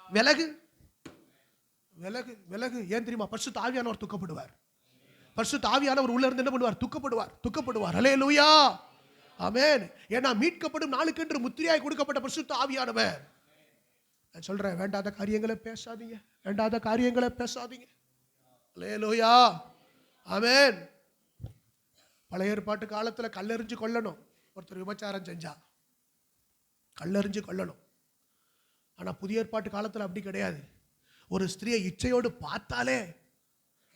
விலகு. ஏன் தெரியுமா? பரிசுத்த ஆவியானவர் துக்கப்படுவார். பரிசுத்த ஆவியானவர் உள்ள இருந்து என்ன பண்ணுவார்? துக்கப்படுவார். அல்லேலூயா, ஆமென். ஏன்னா மீட்கப்படும் நாளுக்கென்று முத்திரையாய் கொடுக்கப்பட்ட பரிசுத்த ஆவியானவர். நான் சொல்றேன், வேண்டாத காரியங்களை பேசாதீங்க. அல்லேலூயா, ஆமென். பழைய ஏற்பாட்டு காலத்துல கல்லெறிஞ்சு கொல்லணும். ஒருத்தர் விபச்சாரம் செஞ்சா கல்லெறிஞ்சு கொல்லணும். ஆனால் புதிய ஏற்பாட்டு காலத்தில் அப்படி கிடையாது. ஒரு ஸ்திரியை இச்சையோடு பார்த்தாலே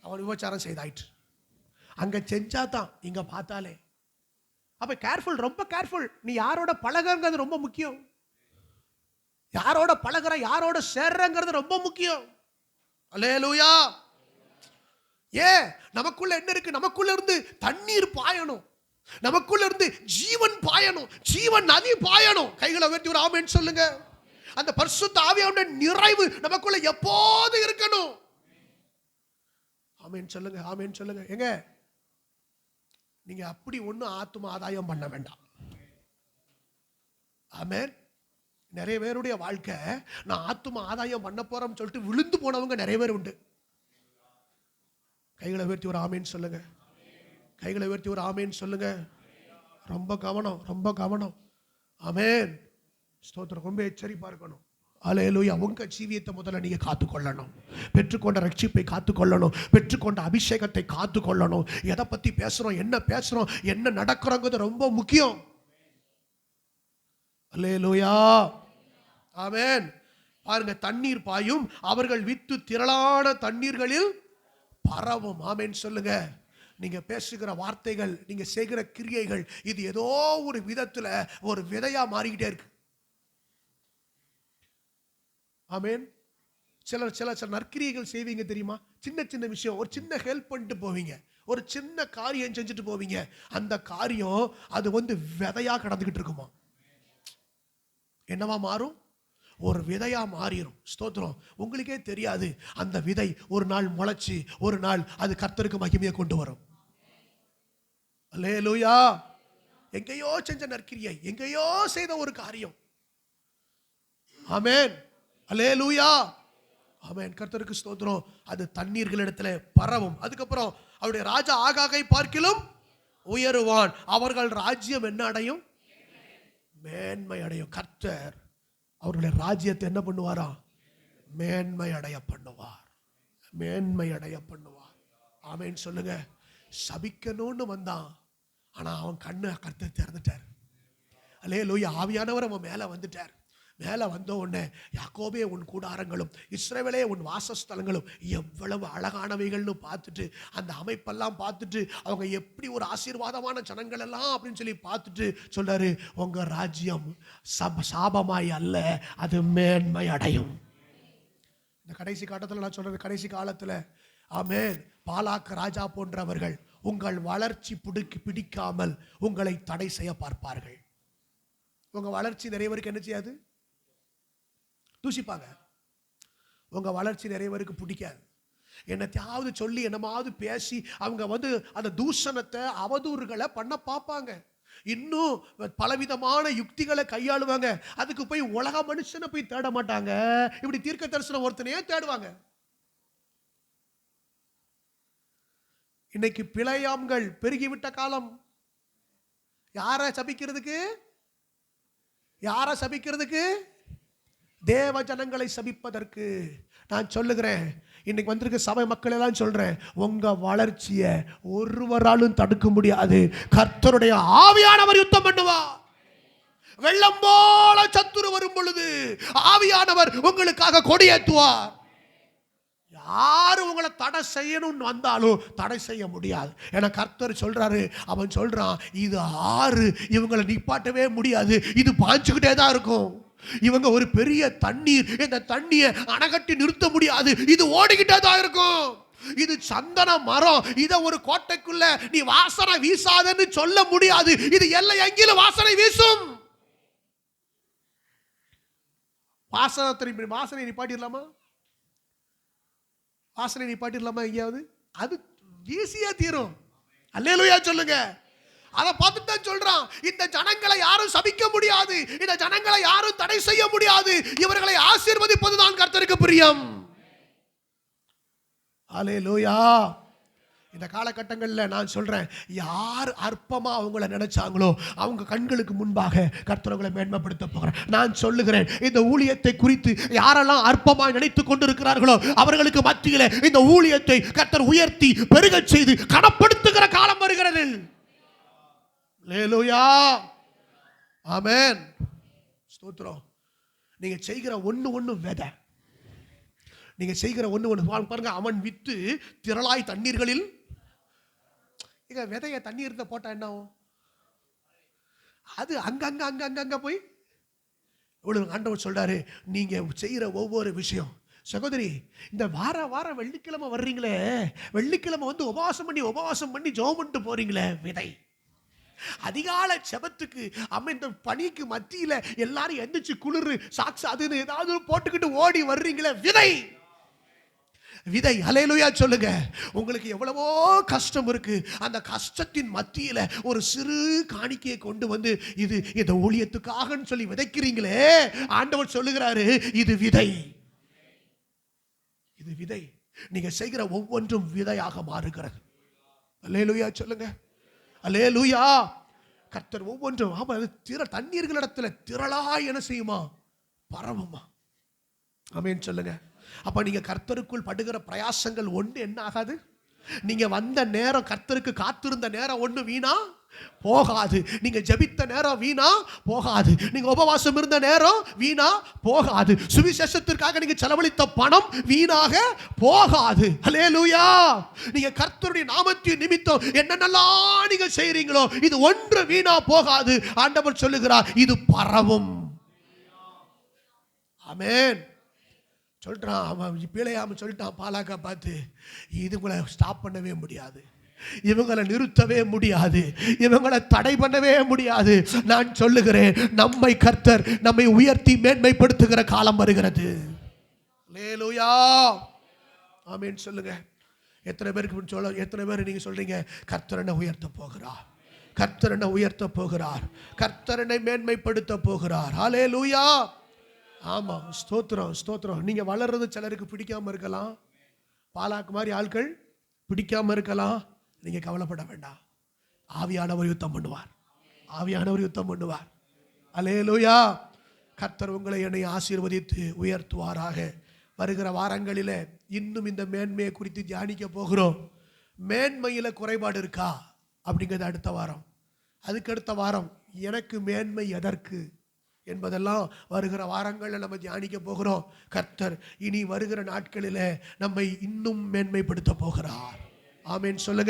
அவன் விபச்சாரம் செய்தாயிற்று. அங்கே செஞ்சாதான் இங்கே பார்த்தாலே. அப்போ கேர்ஃபுல், ரொம்ப கேர்ஃபுல். நீ யாரோட பழகுறது ரொம்ப முக்கியம். யாரோட பழகுற, யாரோட சேர்றங்கிறது ரொம்ப முக்கியம். அல்லேலூயா. நமக்குள்ள என்ன இருக்கு? நமக்குள்ள இருந்து தண்ணீர் பாயணும், நமக்குள்ள இருந்து ஜீவன் பாயணும், ஜீவன் நதி பாயணும். கைகளை உயர்த்தி ஒரு ஆமென் சொல்லுங்க. அந்த பரிசுத்த ஆவியானவருடைய நிறைவு நமக்குள்ள எப்போது இருக்கணும். ஆமென் சொல்லுங்க, ஆமென் சொல்லுங்க. எங்க நீங்க அப்படி ஒன்றும் ஆத்தும ஆதாயம் பண்ண வேண்டாம். ஆமென். நிறைய பேருடைய வாழ்க்கை நான் ஆத்தும ஆதாயம் பண்ண போறோம்னு சொல்லிட்டு விழுந்து போனவங்க நிறைய பேர் உண்டு. கைகளை உயர்த்தி ஒரு ஆமேன் சொல்லுங்க. கைகளை உயர்த்தி ஒரு ஆமேன் சொல்லுங்க. ரொம்ப கவனம், ரொம்ப கவனம். ஆமேன். ஸ்தோத்திரம். ரொம்ப எச்சரிப்பா இருக்கணும். அல்லேலூயா. உங்க ஜீவியத்தை முதல்ல நீங்க காத்துக்கொள்ளணும். பெற்றுக்கொண்ட ரட்சிப்பை காத்துக்கொள்ளணும், பெற்றுக்கொண்ட அபிஷேகத்தை காத்துக்கொள்ளணும். எதை பத்தி பேசுறோம், என்ன பேசுறோம், என்ன நடக்கிறோங்கிறது ரொம்ப முக்கியம். அல்லேலூயா. ஆமென். பாருங்க, தண்ணீர் பாயும், அவர்கள் வித்து திரளான தண்ணீர்களில் பரவும். ஆமென் சொல்லுங்க. நீங்க பேசுகிற வார்த்தைகள், நீங்க செய்கிற கிரியைகள், இது ஏதோ ஒரு விதத்துல ஒரு விதையா மாறிக்கிட்டே இருக்கு. ஆமென். சில நற்கிரியைகள் செய்வீங்க தெரியுமா? சின்ன சின்ன விஷயம், ஒரு சின்ன ஹெல்ப் பண்ணிட்டு போவீங்க, ஒரு சின்ன காரியம் செஞ்சுட்டு போவீங்க. அந்த காரியம் அது விதையா கடந்துகிட்டு இருக்குமா? என்னவா மாறும்? ஒரு விதையா மாறிடும். ஸ்தோத்திரம். உங்களுக்கே தெரியாது. அந்த விதை ஒரு நாள் முளைச்சு ஒரு நாள் அது கர்த்தருக்கு மகிமையை கொண்டு வரும். அல்லேலூயா. எங்கேயோ செஞ்ச நற்கிரியை, எங்கேயோ செய்த ஒரு காரியம். ஆமென். அல்லேலூயா. ஆமென். கர்த்தருக்கு ஸ்தோத்திரம். அது தண்ணீர்களிடத்துல பரவும். அதுக்கப்புறம் அவருடைய ராஜா ஆகாகை பார்க்கிலும் உயருவான். அவர்கள் ராஜ்யம் என்ன அடையும்? மேன்மை அடையும். கர்த்தர் அவருடைய ராஜ்யத்தை என்ன பண்ணுவாரா? மேன்மை அடைய பண்ணுவார். மேன்மை அடைய பண்ணுவார். ஆமென் சொல்லுங்க. சபிக்கணும்னு வந்தான், ஆனா அவன் கண்ணு கர்த்தர் திறந்துட்டார். அல்லேலூயா. ஆவியானவர் அவன் மேல வந்துட்டார். மேல வந்த உடனே, யாக்கோபே உன் கூடாரங்களும் இஸ்ரவேலே உன் வாசஸ்தலங்களும் எவ்வளவு அழகானவைகள்னு பார்த்துட்டு, அந்த அமைப்பெல்லாம் பார்த்துட்டு, அவங்க எப்படி ஒரு ஆசீர்வாதமான ஜனங்கள் எல்லாம் அப்படின்னு சொல்லி பார்த்துட்டு சொல்றாரு, உங்க ராஜ்யம் சாபமாய் அல்ல, அது மேன்மை அடையும். இந்த கடைசி காலத்துல நான் சொல்றது, கடைசி காலத்துல ஆமென், பாலாக் ராஜா போன்றவர்கள் உங்கள் வளர்ச்சி பிடிக்காமல் உங்களை தடை செய்ய பார்ப்பார்கள். உங்க வளர்ச்சி நிறைய பேருக்கு என்ன செய்யாது? தூசிப்பாங்க. உங்க வளர்ச்சி நிறைய பேருக்கு பிடிக்காது. என்னத்தையாவது சொல்லி என்னமாவது பேசி அவங்க அந்த தூஷணத்தை அவதூறுகளை பண்ண பார்ப்பாங்க. இன்னும் பலவிதமான யுக்திகளை கையாளுவாங்க. அதுக்கு போய் உலக மனுஷனை போய் தேட மாட்டாங்க. இப்படி தீர்க்க தரிசனம் ஒருத்தனையே தேடுவாங்க. இன்னைக்கு பிழையாம்கள் பெருகிவிட்ட காலம். யாரை சபிக்கிறதுக்கு? யாரை சபிக்கிறதுக்கு? தேவ ஜனங்களை சபிப்பதற்கு. நான் சொல்லுகிறேன், இன்னைக்கு வந்திருக்க சபை மக்கள் எல்லாம் சொல்றேன், உங்க வளர்ச்சியை ஒருவராலும் தடுக்க முடியாது. கர்த்தருடைய ஆவியானவர் யுத்தம் பண்ணுவார். வெள்ளம் போல சத்துரு வரும் பொழுது ஆவியானவர் உங்களுக்காக கொடியேற்றுவார். யாரு உங்களை தடை செய்யணும்னு வந்தாலும் தடை செய்ய முடியாது. ஏன்னா கர்த்தர் சொல்றாரு, அவன் சொல்றான், இது ஆறு, இவங்களை நிப்பாட்டவே முடியாது, இது பாய்ச்சுக்கிட்டே தான் இருக்கும். இவங்க ஒரு பெரிய தண்ணீர், இந்த தண்ணியை அணைகட்டி நிறுத்த முடியாது, இது ஓடிக்கிட்டே தான் இருக்கும். இது சந்தன மரம், இத ஒரு கோட்டைக்குள்ள நீ வாசனை வீசாதன்னு சொல்ல முடியாது, இது எல்லை எங்கிலும் வாசனை வீசும். வாசனை நிப்பாட்டிடலாமா? வாசனை நிப்பாட்டிடலாமா எங்கேயாவது? அது ஈஸியா தீரும். அல்லேலூயா சொல்லுங்க. அதை பார்த்துட்டு தான் சொல்றான், இந்த ஜனங்களை யாரும் சபிக்க முடியாது, இந்த ஜனங்களை யாரும் தடை செய்ய முடியாது, இவர்களை ஆசீர்வதிப்பதுதான் கர்த்தருக்கு பிரியம். அல்லேலூயா. இந்த காலகட்டங்களில் நான் சொல்றேன், யார் அற்பமா அவங்கள நினைச்சாங்களோ அவங்க கண்களுக்கு முன்பாக கர்த்தர் அவங்களை மேன்மைப்படுத்த போகிறார். நான் சொல்லுகிறேன், இந்த ஊழியத்தை குறித்து யாரெல்லாம் அற்பமாக நினைத்துக் கொண்டிருக்கிறார்களோ அவர்களுக்கு மத்தியில் இந்த ஊழியத்தை கர்த்தர் உயர்த்தி பெருகச் செய்து கனப்படுத்துகிற காலம் வருகிறது. அல்லேலூயா. ஆமென். ஸ்தோத்திரம். நீங்க செய்கிற ஒண்ணு விதை. நீங்க செய்கிற ஒண்ணு பாருங்க. அவன் வித்து திரளாய் தண்ணீர்களில். இங்க விதைய தண்ணீர்ல போட்டா என்ன ஆகும்? அது அங்க போய் ஆண்டவர் சொல்றாரு, நீங்க செய்யற ஒவ்வொரு விஷயம். சகோதரி, இந்த வாரம் வெள்ளிக்கிழமை வர்றீங்களே, வெள்ளிக்கிழமை வந்து உபவாசம் பண்ணி ஜெபம் பண்ணிட்டு போறீங்களே, விதை. அதிகாலை ஜெபத்துக்கு இந்த பனிக்கு மத்தியில எல்லாரும் எந்திரிச்சு குளிர் சாக்ஸ் அதுன்னு ஏதாவது போட்டுக்கிட்டு ஓடி வர்றீங்களே, விதை. விதை. ஹல்லேலூயா சொல்லுங்க. உங்களுக்கு எவ்வளவோ கஷ்டம் இருக்கு, அந்த கஷ்டத்தின் மத்தியில ஒரு சிறு காணிக்கையை கொண்டு வந்து இது இந்த ஊழியத்துக்காக சொல்லி விதைக்கிறீங்களே, ஆண்டவர் சொல்லுகிறாரு, இது விதை. இது விதை. நீங்க செய்கிற ஒவ்வொன்றும் விதையாக மாறுகிறது. அல்லேலூயா சொல்லுங்க. அல்லேலூயா. கர்த்தர் ஒவ்வொன்றும் தண்ணீர்களிடத்துல திரளாய் என்ன செய்யுமா? பரவுமா. ஆமென் சொல்லுங்க. அப்ப நீங்க கர்த்தருக்குள் படுகிற பிரயாசங்கள் ஒன்று என்ன ஆகாது? நீங்க வந்த நேரம், கர்த்தருக்கு காத்திருந்த நேரம் ஒன்று வீணா போகாது. நீங்க ஜெபித்த நேரம் வீணா போகாது. நீங்க உபவாசம் இருந்த நேரம் வீணா போகாது. சுவிசேஷத்திற்காக நீங்க செலவழித்த பணம் வீணாக போகாது. ஹல்லேலூயா. நீங்க கர்த்தருடைய நாமத்தின் நிமித்தம் என்னென்னலாம் நீங்க செய்றீங்களோ, இது ஒன்று வீணா போகாது. ஆண்டவர் சொல்லுகிறார், இது பரவும். ஆமென் சொல்றான். அவன் பிழையாம சொல்லிட்டான் பாலாக்கா பார்த்து, இதுங்களை ஸ்டாப் பண்ணவே முடியாது, இவங்களை நிறுத்தவே முடியாது, இவங்களை தடை பண்ணவே முடியாது. நான் சொல்லுகிறேன், நம்மை கர்த்தர் நம்மை உயர்த்தி மேன்மைப்படுத்துகிற காலம் வருகிறது. அல்லேலூயா. ஆமென் சொல்லுங்க. எத்தனை பேர் நீங்க சொல்றீங்க, கர்த்தர் என்னை உயர்த்த போகிறார், கர்த்தர் என்னை உயர்த்த போகிறார், கர்த்தர் என்னை மேன்மைப்படுத்த போகிறார். அல்லேலூயா. ஆமா, ஸ்தோத்திரம் ஸ்தோத்திரம். நீங்க வளர்றது சிலருக்கு பிடிக்காம இருக்கலாம், பாலாக்கு மாதிரி ஆட்கள் பிடிக்காம இருக்கலாம். நீங்க கவலைப்பட வேண்டாம். ஆவியானவர் யுத்தம் பண்ணுவார், ஆவியானவர் யுத்தம் பண்ணுவார். அல்லேலூயா. கர்த்தர் உங்களை என்னை ஆசீர்வதித்து உயர்த்துவாராக. வருகிற வாரங்களில இன்னும் இந்த மேன்மையை குறித்து தியானிக்க போகிறோம். மேன்மையில குறைபாடு இருக்கா அப்படிங்கிறது அடுத்த வாரம். அதுக்கு அடுத்த வாரம் எனக்கு மேன்மை எதற்கு என்பதெல்லாம் வருகிற வாரங்களில் நம்ம தியானிக்க போகிறோம். கர்த்தர் இனி வருகிற நாட்களில் நம்மை இன்னும் மேன்மைப்படுத்த போகிறார். ஆமென் சொல்லுங்க.